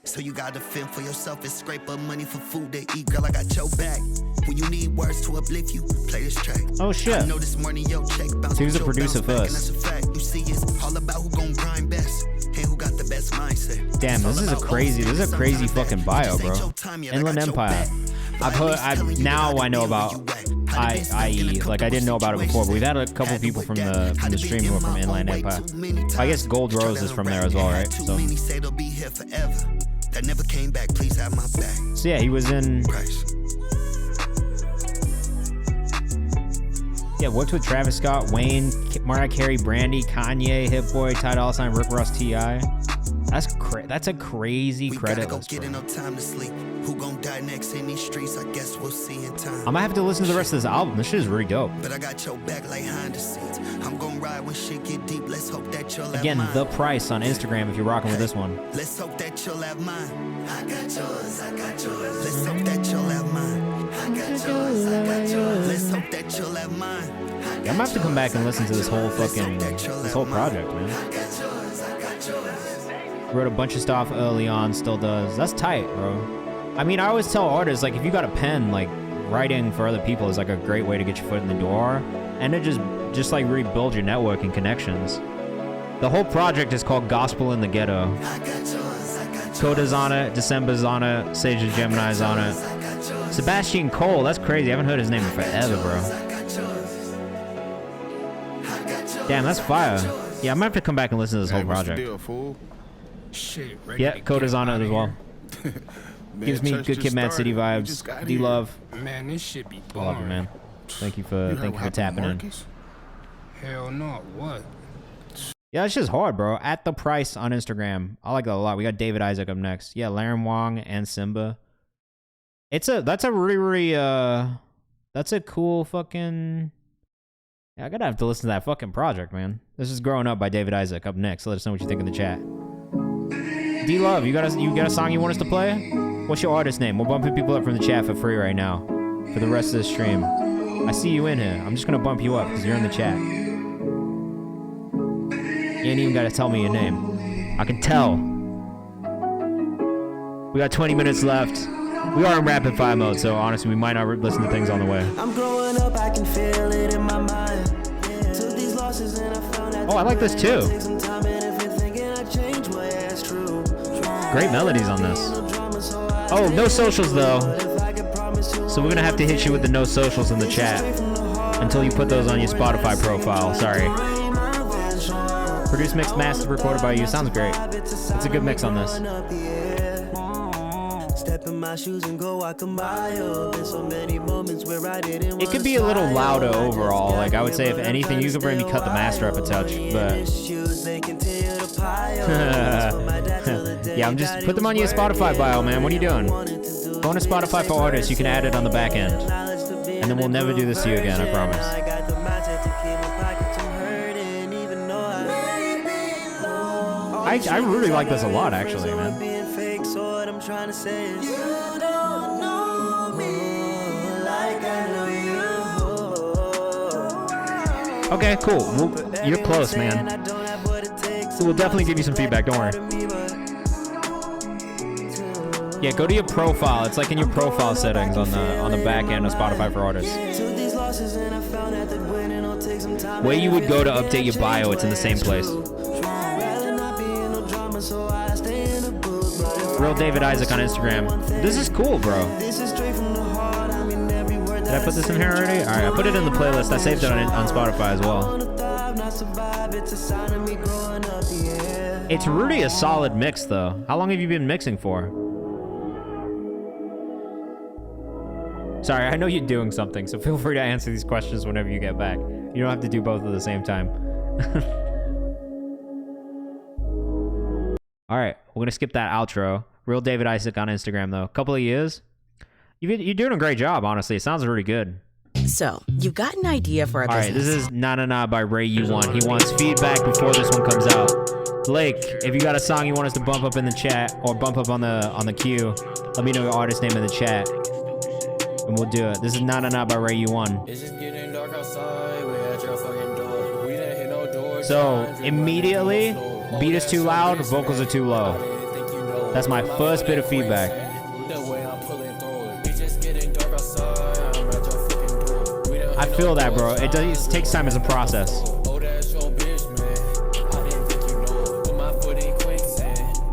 So you gotta fend for yourself and scrape up money for food to eat. Girl, I got your back. When you need words to uplift you, play this track. Oh shit. I know this morning your check bounced. He was a producer first. That's a fact. You see, it's all about who gon' grind best and who got the best mindset. Damn, this is a crazy fucking bio, bro. Inland Empire. Now I know about IE. Like I didn't know about it before, but we've had a couple people from the stream who are from Inland Empire. I guess Gold Rose is from there as well, right? So. That never came back, please have my back. So yeah, he was in. Yeah, worked with Travis Scott, Wayne, Mariah Carey, Brandy, Kanye, Hit Boy, Ty Dolla $ign, Rick Ross, T.I. That's a crazy credit list, bro. No time to sleep. Who gon' die next in these streets? I guess we'll see in time. I'm gonna have to listen to the rest of this album. This shit is really dope. But I got your back like Honda seats. I'm gon' ride when shit get deep. Let's hope that you'll Again, the price on Instagram if you're rocking with this one. Let's hope that you'll have mine. I got yours, I got yours. Let's hope that you'll have mine. I got yours, I got yours. Let's hope that you'll have mine. Yeah, I'm gonna have to come back and listen to this whole project, man. Wrote a bunch of stuff early on, still does. That's tight, bro. I mean, I always tell artists, like, if you got a pen, like, writing for other people is like a great way to get your foot in the door, and to just like rebuild your network and connections. The whole project is called Gospel in the Ghetto. Coda's on it, December's on it, Sage of Gemini's on it. Sebastian Cole, that's crazy. I haven't heard his name in forever, bro. Damn, that's fire. Yeah, I'm gonna have to come back and listen to this whole project. Yeah, Coda's on it as well. Gives me good Kid, Mad City vibes. D-Love. Man, this shit be boring. Love you, man. Thank you for tapping in. Hell no, what? Yeah, it's just hard, bro. At the price on Instagram. I like that a lot. We got David Isaac up next. Yeah, Laren Wong and Simba. That's a really that's a cool fucking. Yeah, I gotta have to listen to that fucking project, man. This is Growing Up by David Isaac up next. Let us know what you think in the chat. D-Love, you got a song you want us to play? What's your artist name? We're bumping people up from the chat for free right now for the rest of the stream. I see you in here. I'm just gonna bump you up because you're in the chat. You ain't even gotta tell me your name. I can tell. We got 20 minutes left. We are in rapid fire mode, so honestly, we might not listen to things on the way. I'm growing up, I can feel it in my mind. Took these losses and I found out. Oh, I like this too. Great melodies on this. Oh, no socials though. So we're gonna have to hit you with the no socials in the chat until you put those on your Spotify profile. Sorry. Produced, mixed, mastered, recorded by you. Sounds great. It's a good mix on this. It could be a little louder overall. Like I would say, if anything, you could maybe cut the master up a touch. But yeah, I'm just put them on your Spotify bio, man. What are you doing? Go on to Spotify for artists. You can add it on the back end, and then we'll never do this to you again. I promise. I really like this a lot, actually, man. Being fake, so what I'm trying to say is you don't know me like I know you. Okay, cool. Well, you're close, man. So we'll definitely give you some feedback. Don't worry. Yeah, go to your profile. It's like in your profile settings on the back end of Spotify for Artists. Where you would go to update your bio, it's in the same place. Real David Isaac on Instagram. This is cool, bro. Did I put this in here already? All right, I put it in the playlist. I saved it on Spotify as well. It's really a solid mix, though. How long have you been mixing for? Sorry, I know you're doing something, so feel free to answer these questions whenever you get back. You don't have to do both at the same time. All right, we're gonna skip that outro. Real David Isaac on Instagram, though. A couple of years. You're doing a great job, honestly. It sounds really good. So, you got an idea for a business. All right, this is Na Na Na by Ray U1. He wants feedback before this one comes out. Blake, if you got a song you want us to bump up in the chat or bump up on the queue, let me know your artist name in the chat, and we'll do it. This is Na Na Na by Ray U1. It's just getting dark outside. We're at your fucking door. We didn't hit no door. So immediately, beat is too loud, vocals are too low. That's my first bit of feedback. I feel that, bro. It takes time as a process.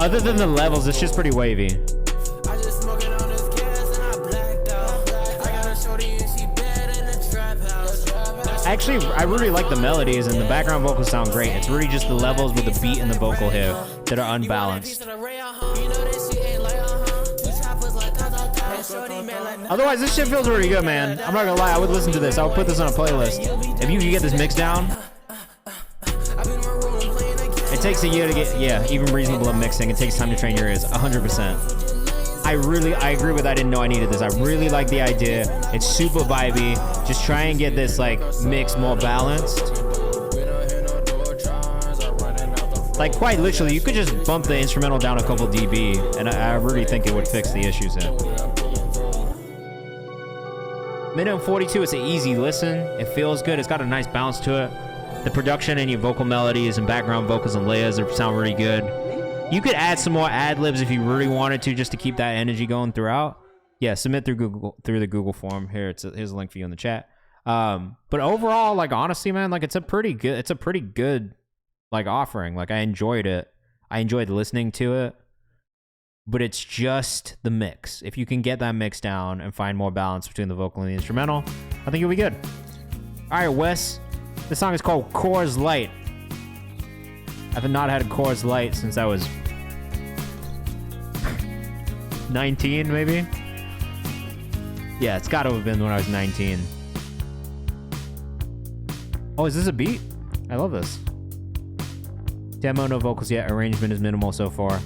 Other than the levels, it's just pretty wavy. Actually, I really like the melodies and the background vocals sound great. It's really just the levels with the beat and the vocal here that are unbalanced. Otherwise, this shit feels really good, man. I'm not gonna lie, I would listen to this. I would put this on a playlist. If you can get this mix down, it takes a year to get, yeah, even reasonable at mixing. It takes time to train your ears, 100%. I agree with I didn't know I needed this. I really like the idea. It's super vibey. Just try and get this like mix more balanced. Like quite literally, you could just bump the instrumental down a couple dB, and I really think it would fix the issues here. Minute 42, it's an easy listen. It feels good. It's got a nice bounce to it. The production and your vocal melodies and background vocals and layers sound really good. You could add some more ad-libs if you really wanted to, just to keep that energy going throughout. Yeah, submit through the Google form. Here's a link for you in the chat. But overall, like honestly, man, like it's a pretty good like offering. Like I enjoyed it. I enjoyed listening to it. But it's just the mix. If you can get that mix down and find more balance between the vocal and the instrumental, I think you'll be good. All right, Wes. This song is called Coors Light. I've not had a Coors Light since I was 19, maybe? Yeah, it's got to have been when I was 19. Oh, is this a beat? I love this. Demo, no vocals yet. Arrangement is minimal so far.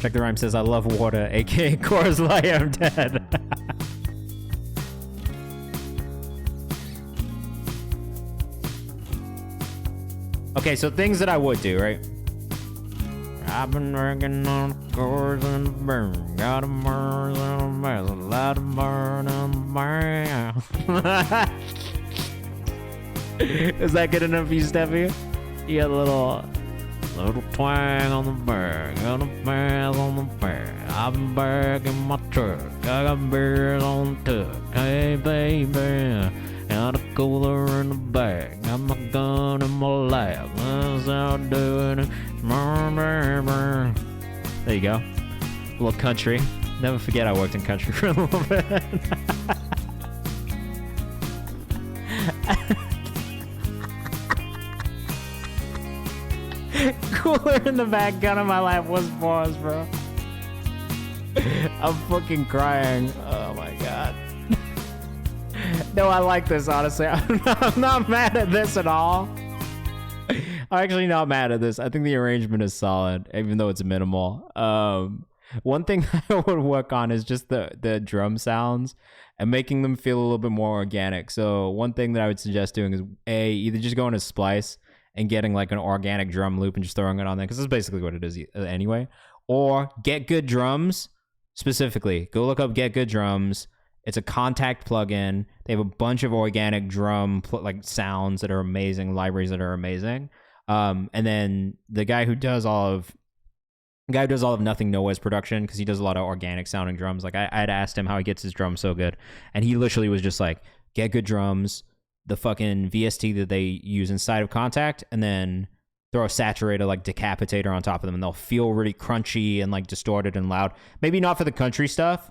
Check the Rhyme says, I love water, aka Coors Light, I'm dead. Okay, so things that I would do, right? I've been working on Coors and the burn. Got a burn and a burn. A lot of burn and a burn. Is that good enough for you, Steffi? You got a little twang on the burn. Got a bass on the burn. I've been back in my truck. I got beers on the tuck. Hey, baby. Got a cooler in the bag. Got my gun in my lap. That's how I'm doing it. There you go. A little country. Never forget I worked in country for a little bit. Cooler in the back, gun in my lap was pause, bro. I'm fucking crying. Oh my god. No, I like this, honestly. I'm not mad at this at all. I'm actually not mad at this. I think the arrangement is solid, even though it's minimal. One thing I would work on is just the drum sounds and making them feel a little bit more organic. So one thing that I would suggest doing is either just go in a splice and getting like an organic drum loop and just throwing it on there, because that's basically what it is anyway. Or Get Good Drums, specifically. Go look up Get Good Drums. It's a Contact plugin. They have a bunch of organic drum like sounds that are amazing, libraries that are amazing. And then the guy who does all of Nothing Nowhere's production, because he does a lot of organic sounding drums. Like I'd asked him how he gets his drums so good, and he literally was just like, Get Good Drums, the fucking VST that they use inside of Contact, and then throw a saturator like Decapitator on top of them, and they'll feel really crunchy and like distorted and loud. Maybe not for the country stuff,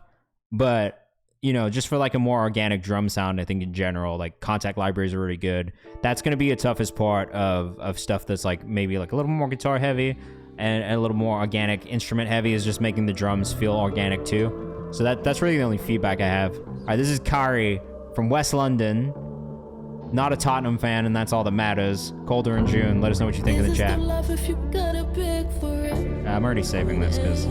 but you know, just for like a more organic drum sound, I think in general, like Contact libraries are really good. That's going to be a toughest part of stuff that's like maybe like a little more guitar heavy and a little more organic instrument heavy, is just making the drums feel organic too. So that's really the only feedback I have. All right, this is Kari from West London. Not a Tottenham fan, and that's all that matters. Colder in June. Let us know what you think in the chat. I'm already saving this because...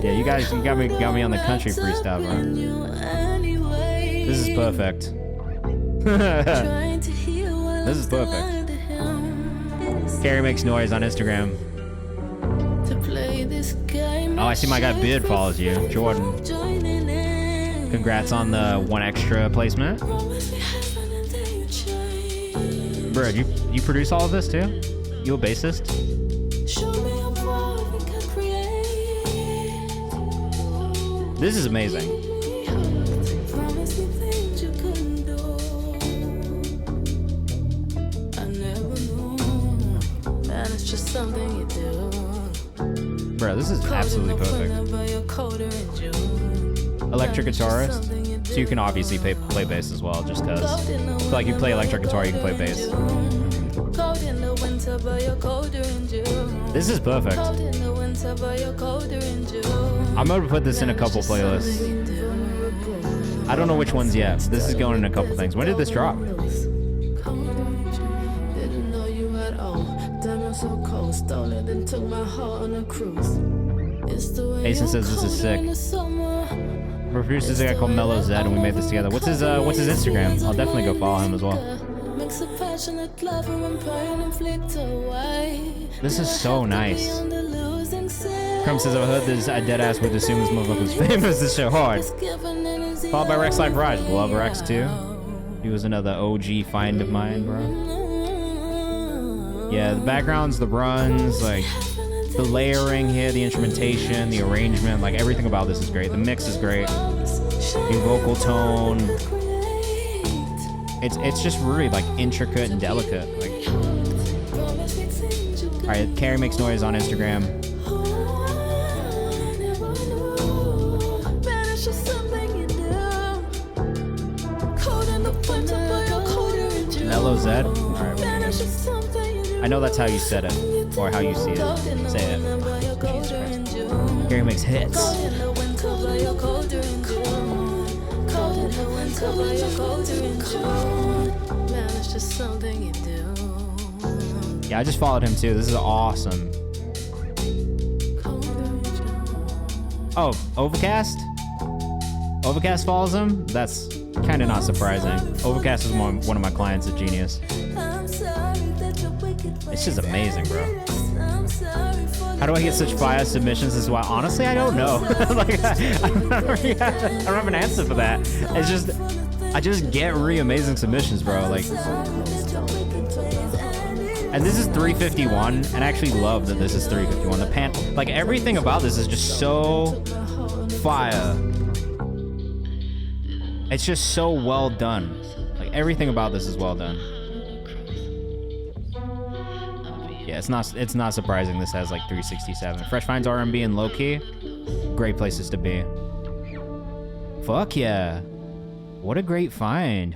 Yeah, you got me on the country freestyle, bro. This is perfect. This is perfect. Carrie Makes Noise on Instagram. Oh, I see my guy Beard follows you. Jordan. Congrats on the 1 extra placement. Bro, you produce all of this too? You a bassist? This is amazing. Bro, this is absolutely perfect. Electric guitarist, so you can obviously play bass as well, just because. Like you play electric guitar, you can play bass. This is perfect. I'm gonna put this in a couple playlists. I don't know which ones yet. This is going in a couple things. When did this drop? Asen says this is sick. We're produced this guy called Mellow Zed, and we made this together. What's his Instagram? I'll definitely go follow him as well. This is so nice. Crumb says, I heard this, I deadass would assume this motherfucker was famous. This shit hard. Followed by Rex Life Rise. Love Rex too. He was another OG find of mine, bro. Yeah, the backgrounds, the runs, like the layering here, the instrumentation, the arrangement, like everything about this is great. The mix is great. The vocal tone. It's just really like intricate and delicate. Like, all right, Carrie Makes Noise on Instagram. Mellow Zed. All right, I know that's how you said it, or how you see it. Say it. Jesus Christ. Carrie makes hits. Yeah, I just followed him too. This is awesome. Oh, Overcast? Overcast follows him? That's kind of not surprising. Overcast is one of my clients at Genius. It's just amazing, bro. How do I get such fire submissions as well? Honestly, I don't know. Like, I don't have an answer for that. It's just, I just get really amazing submissions, bro. Like, and this is 351, and I actually love that this is 351. The like everything about this is just so fire. It's just so well done. Like everything about this is well done. Yeah, it's not surprising this has like 367. Fresh Finds R&B and Low Key, great places to be. Fuck yeah. What a great find.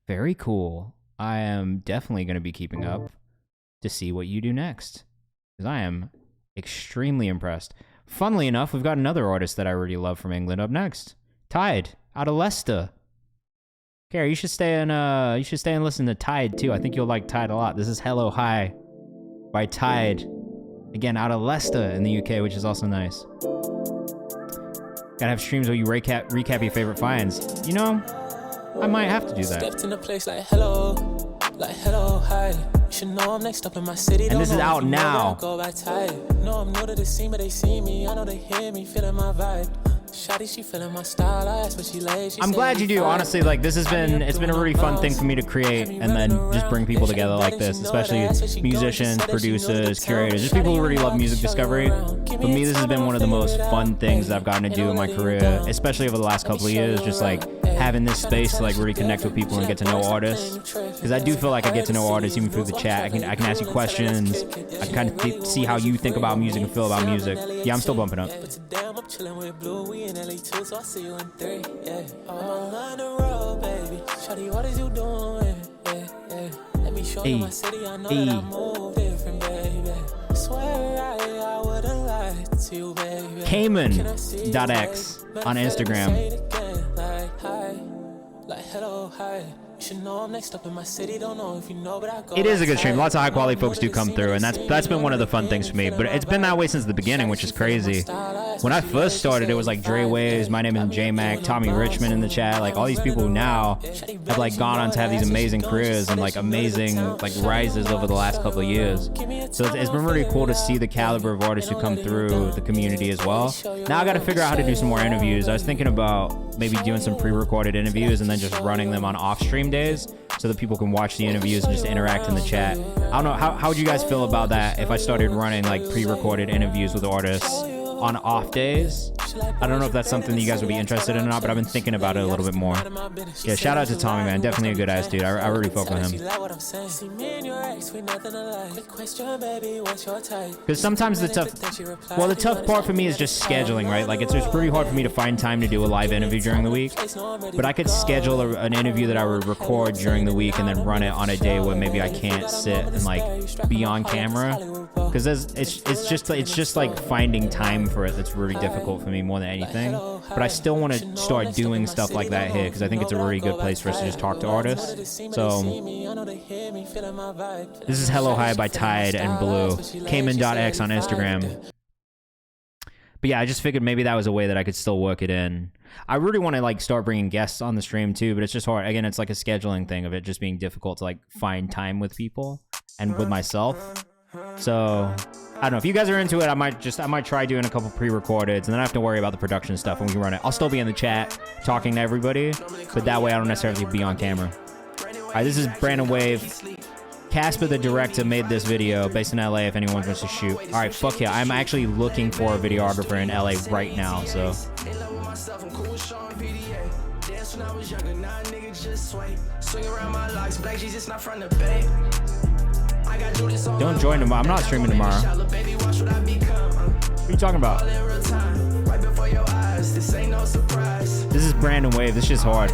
Very cool. I am definitely going to be keeping up to see what you do next, because I am extremely impressed. Funnily enough, we've got another artist that I really love from England up next. Tide, out of Leicester. Gary, you should stay and listen to Tide too. I think you'll like Tide a lot. This is Hello Hi by Tide. Again, out of Leicester in the UK, which is also nice. Gotta have streams where you recap your favorite finds. You know, I might have to do that. Stepped in the place like hello, hi. You should know I'm next up in my city. And this is out now. Go by tight. No, I'm new to the scene, but they see me. I know they hear me, feeling my vibe. Shawty, she feeling my style. I asked what she lays. I'm glad you do. Honestly, like this has been, it's been a really fun thing for me to create and then just bring people together like this, especially musicians, producers, curators, just people who really love music discovery. For me, this has been one of the most fun things that I've gotten to do in my career, especially over the last couple of years, just like having this space to like really connect with people and get to know artists. Because I do feel like I get to know artists even through the chat. I can ask you questions. I can kind of see how you think about music and feel about music. Yeah, I'm still bumping up. In LA too, so I see you in 3, yeah. I'm on the road, baby. Shawty, what is you doing? Yeah. Let me show you my city. I know that I move different, baby. I swear I would've lied to you, baby. KayvanMD on Instagram. Like hello, hi. You should know I'm next up in my city. Don't know if you know, but I go. It is a good stream. Lots of high quality folks do come through, and that's been one of the fun things for me. But it's been that way since the beginning, which is crazy. When I first started, it was like Dre Waves, my name is J Mac, Tommy Richmond in the chat, like all these people who now have like gone on to have these amazing careers and like amazing like rises over the last couple of years. So it's been really cool to see the caliber of artists who come through the community as well. Now I got to figure out how to do some more interviews. I was thinking about maybe doing some pre-recorded interviews and then just running them on off-stream days so that people can watch the interviews and just interact in the chat. I don't know, how would you guys feel about that if I started running like pre-recorded interviews with artists on off days? I don't know if that's something that you guys would be interested in or not, but I've been thinking about it a little bit more. Yeah, shout out to Tommy, man. Definitely a good ass dude. I really fuck with him. Because sometimes the tough part for me is just scheduling, right? Like it's just pretty hard for me to find time to do a live interview during the week. But I could schedule an interview that I would record during the week and then run it on a day where maybe I can't sit and like be on camera. Because it's just like finding time for it that's really difficult for me more than anything. But I still want to start doing stuff like that here because I think it's a really good place for us to just talk to artists. So this is Hello High by Tide and Blue. KayvanMD on Instagram. But yeah, I just figured maybe that was a way that I could still work it in. I really want to like start bringing guests on the stream too, but it's just hard. Again, it's like a scheduling thing of it just being difficult to like find time with people and with myself. So I don't know if you guys are into it. I might try doing a couple pre-recordeds and then I have to worry about the production stuff when we can run it. I'll still be in the chat talking to everybody, but that way I don't necessarily be on camera. All right, this is Brandon Wave. Casper, the director, made this video based in LA if anyone wants to shoot. All right, fuck yeah. I'm actually looking for a videographer in LA right now, so. Don't join tomorrow. I'm not streaming tomorrow. What are you talking about? This is Brandon Wave. This shit's hard.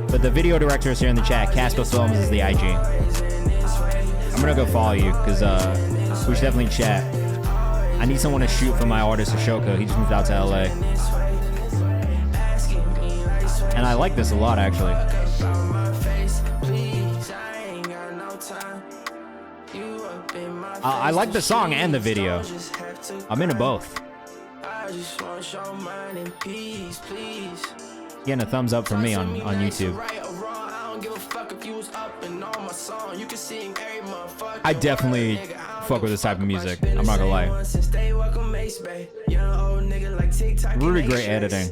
But the video director is here in the chat. Casper Films is the IG. I'm gonna go follow you because we should definitely chat. I need someone to shoot for my artist Ashoka. He just moved out to LA. And I like this a lot actually. I like the song and the video. I'm into both. Getting a thumbs up from me on YouTube. I definitely fuck with this type of music. I'm not gonna lie. Really great editing.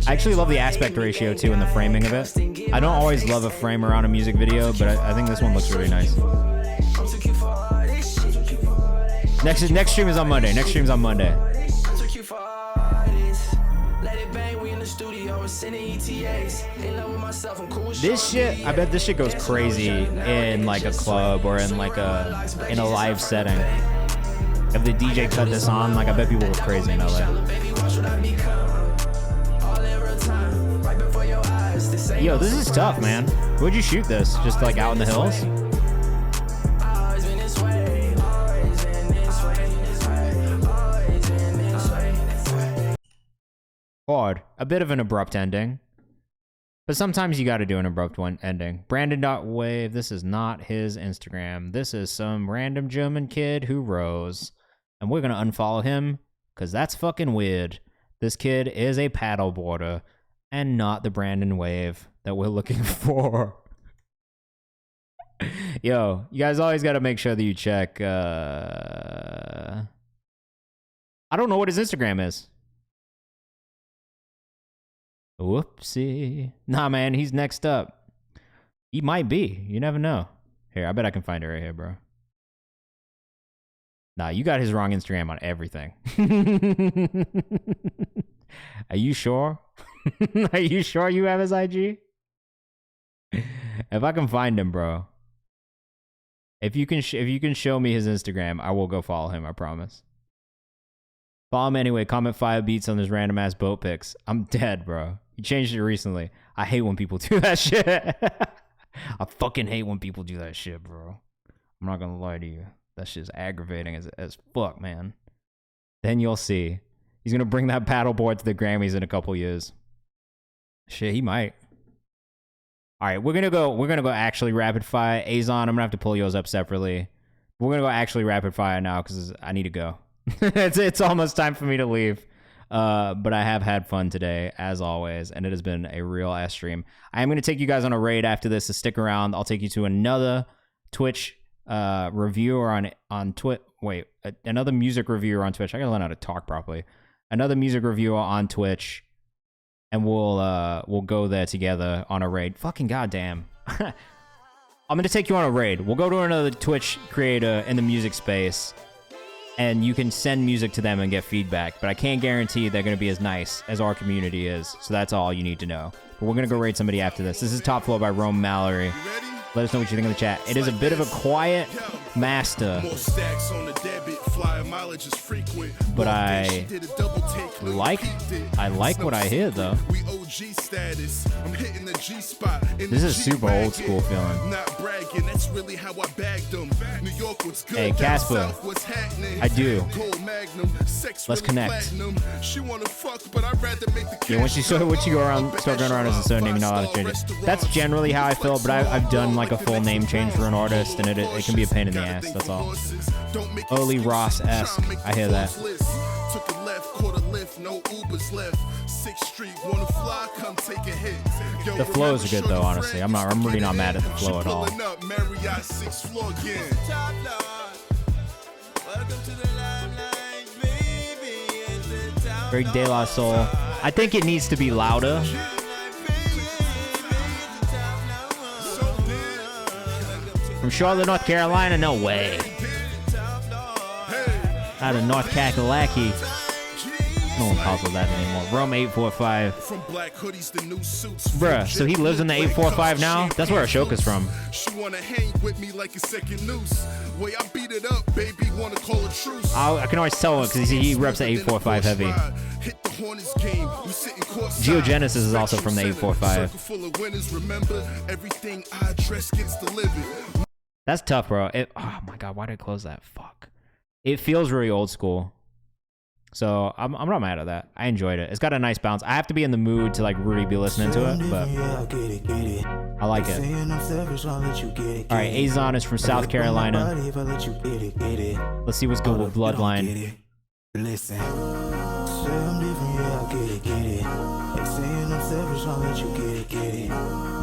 I actually love the aspect ratio too and the framing of it. I don't always love a frame around a music video, but I think this one looks really nice. Next stream is on Monday. This shit, I bet this shit goes crazy in like a club or in like in a live setting. If the DJ cut this on, like I bet people go crazy in LA. Yo, this is tough, man. Where'd you shoot this? Just like out in the hills? Hard. A bit of an abrupt ending. But sometimes you gotta do an abrupt one ending. Brandon.wave, this is not his Instagram. This is some random German kid who rose. And we're gonna unfollow him, because that's fucking weird. This kid is a paddleboarder, and not the Brandon Wave. that we're looking for. Yo, you guys always got to make sure that you check. I don't know what his Instagram is. Whoopsie. Nah, man, he's next up. He might be. You never know. Here, I bet I can find it right here, bro. Nah, you got his wrong Instagram on everything. Are you sure? Are you sure you have his IG? If I can find him, bro. If you can show me his Instagram, I will go follow him, I promise. Follow him anyway. Comment 5 beats on his random ass boat pics. I'm dead, bro. He changed it recently. I hate when people do that shit. I fucking hate when people do that shit, bro. I'm not gonna lie to you. That shit's aggravating as fuck, man. Then you'll see. He's gonna bring that paddleboard to the Grammys in a couple years. Shit, he might. All right, we're gonna go actually rapid fire. Azon, I'm gonna have to pull yours up separately. We're gonna go actually rapid fire now because I need to go. it's almost time for me to leave. But I have had fun today, as always, and it has been a real ass stream. I am gonna take you guys on a raid after this, so stick around. I'll take you to another Twitch reviewer on Twitch. Wait, another music reviewer on Twitch. I gotta learn how to talk properly. Another music reviewer on Twitch, and we'll go there together on a raid. Fucking goddamn. I'm gonna take you on a raid. We'll go to another Twitch creator in the music space, and you can send music to them and get feedback. But I can't guarantee they're gonna be as nice as our community is. So that's all you need to know. But we're gonna go raid somebody after this. This is Top Floor by Rome Mallory. Let us know what you think in the chat. It is a bit of a quiet master, but I like what I hear though. This is super old school feeling. Hey Casper, I do. Let's connect. Yeah, once you start going around as a surname, you're not allowed to change it. That's generally how I feel, but I've done like a full name change for an artist, and it can be a pain in the ass. That's all. Early Ross-esque. I hear that. Took a left, caught a lift, no Ubers left. 6th Street, wanna fly, come take a hit. Yo, the flows are good though, honestly. I'm really not mad at the flow at all. Up, Marriott 6th floor again. Very De La Soul. I think it needs to be louder. From Charlotte, North Carolina? No way. Out of North Kakalaki. No one calls it that anymore. Rome 845. Bruh, so he lives in the 845 now? That's where Ashoka's from. She wanna hang with me like a second noose. Way I beat it up, baby, wanna call a truce. I can always tell because he reps the 845 heavy. Geogenesis is also from the 845. That's tough, bro. Oh my god, why did I close that? Fuck. It feels really old school. So I'm not mad at that. I enjoyed it. It's got a nice bounce. I have to be in the mood to like really be listening to it, but I like it. Alright, Azon is from South Carolina. Let's see what's good with Bloodline.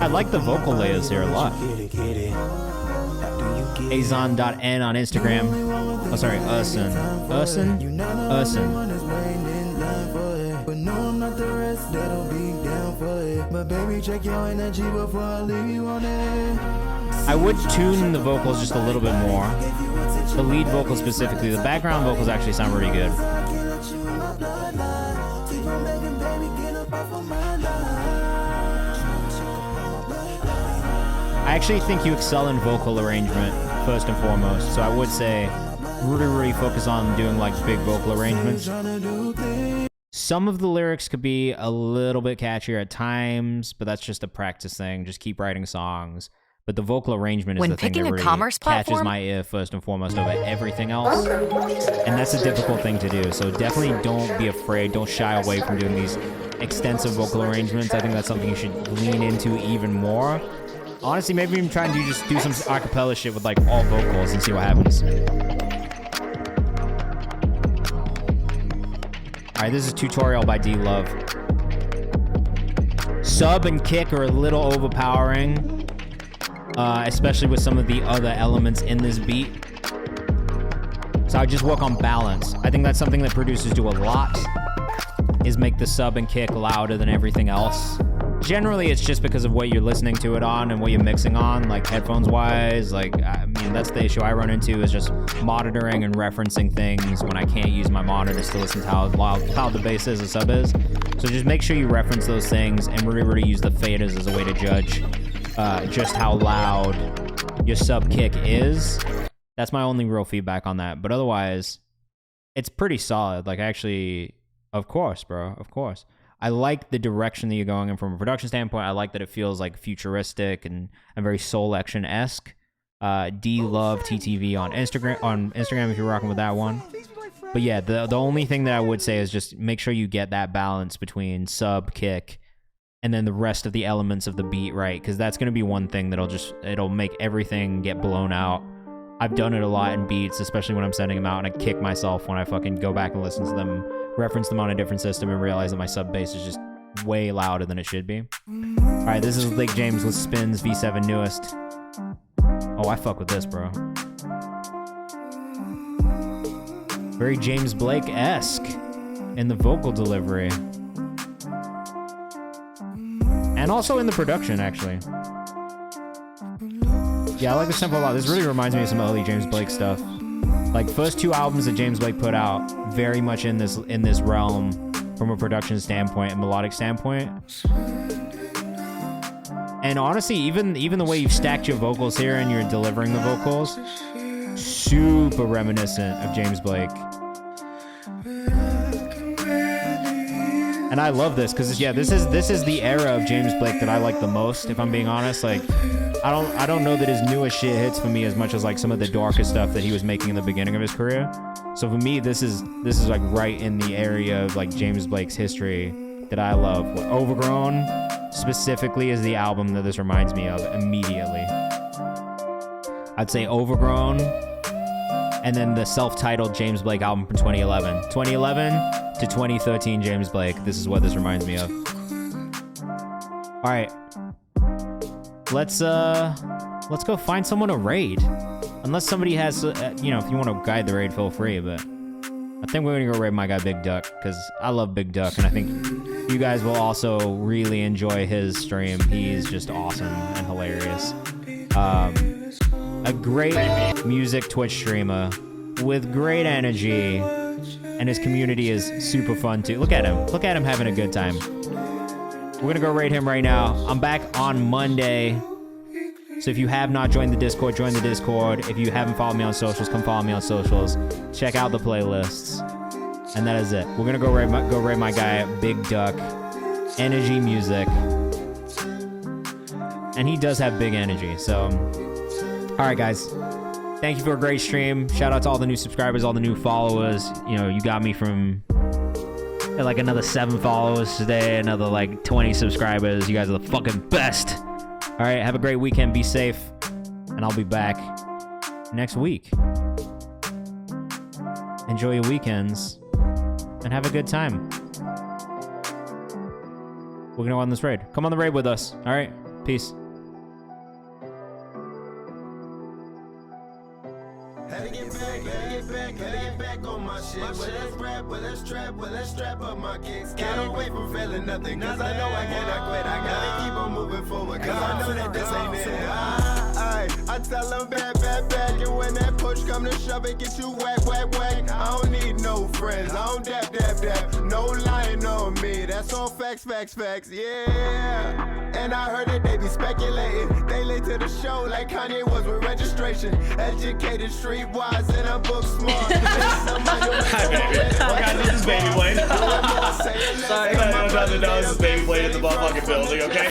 I like the vocal layers here a lot. Azon.n on Instagram. Oh, sorry, Urson. I would tune the vocals just a little bit more. The lead vocal specifically. The background vocals actually sound pretty good. I actually think you excel in vocal arrangement, first and foremost. So I would say really focus on doing like big vocal arrangements. Some of the lyrics could be a little bit catchier at times, but that's just a practice thing. Just keep writing songs. But the vocal arrangement is the thing that really catches my ear first and foremost over everything else. And that's a difficult thing to do. So definitely don't be afraid. Don't shy away from doing these extensive vocal arrangements. I think that's something you should lean into even more. Honestly, maybe even try and do some acapella shit with like all vocals and see what happens. Alright, this is Tutorial by D Love. Sub and kick are a little overpowering, especially with some of the other elements in this beat. So I just work on balance. I think that's something that producers do a lot, is make the sub and kick louder than everything else. Generally, it's just because of what you're listening to it on and what you're mixing on, like headphones wise. Like, I mean, that's the issue I run into, is just monitoring and referencing things when I can't use my monitors to listen to how loud the bass is, the sub is. So just make sure you reference those things and really use the faders as a way to judge just how loud your sub kick is. That's my only real feedback on that. But otherwise, it's pretty solid. Like, actually, of course, bro, of course. I like the direction that you're going in from a production standpoint. I like that it feels like futuristic and very Soul Action-esque. D Love TTV on Instagram if you're rocking with that one. But yeah, the only thing that I would say is just make sure you get that balance between sub, kick, and then the rest of the elements of the beat right, because that's going to be one thing it'll make everything get blown out. I've done it a lot in beats, especially when I'm sending them out, and I kick myself when I fucking go back and listen to them, reference them on a different system, and realize that my sub bass is just way louder than it should be. All right, this is Lake James with Spins V7 newest. Oh, I fuck with this, bro. Very James Blake-esque in the vocal delivery. And also in the production, actually. Yeah, I like the sample a lot. This really reminds me of some early James Blake stuff. Like, first two albums that James Blake put out, very much in this realm from a production standpoint and melodic standpoint. And honestly, even the way you've stacked your vocals here and you're delivering the vocals, super reminiscent of James Blake. And I love this because, yeah, this is the era of James Blake that I like the most, if I'm being honest. Like, I don't know that his newest shit hits for me as much as like some of the darker stuff that he was making in the beginning of his career. So for me, this is like right in the area of like James Blake's history that I love. Overgrown specifically is the album that this reminds me of immediately. I'd say Overgrown, and then the self-titled James Blake album from 2011. 2011 to 2013 James Blake. This is what this reminds me of. All right. Let's go find someone to raid. Unless somebody has, if you want to guide the raid, feel free, but I think we're gonna go raid my guy Big Duck, because I love Big Duck, and I think you guys will also really enjoy his stream. He's just awesome and hilarious. A great music Twitch streamer with great energy, and his community is super fun too. Look at him having a good time. We're gonna go raid him right now. I'm back on Monday. So if you have not joined the Discord, join the Discord. If you haven't followed me on socials, come follow me on socials. Check out the playlists. And that is it. We're gonna go raid my guy, Big Duck. Energy music. And he does have big energy, so. All right, guys. Thank you for a great stream. Shout out to all the new subscribers, all the new followers. You got me from like another 7 followers today, another like 20 subscribers. You guys are the fucking best. All right, have a great weekend. Be safe. And I'll be back next week. Enjoy your weekends and have a good time. We're going to go on this raid. Come on the raid with us. All right, peace. Let's strap up my kicks. Can't away from feeling nothing, cause I know I cannot quit. I gotta keep on moving forward, cause I know that this ain't it. I tell them bad, and when that push come to shove it, get you whack. I don't need no friends, I don't dap. No lying on me, that's all facts, yeah. And I heard that they be speculating. They late to the show like Kanye was with registration. Educated, streetwise, and I'm book smart. Hi, baby. Oh, God, this is Baby Blade. Sorry, I was about to know this is Baby Blade in the motherfucking building, okay?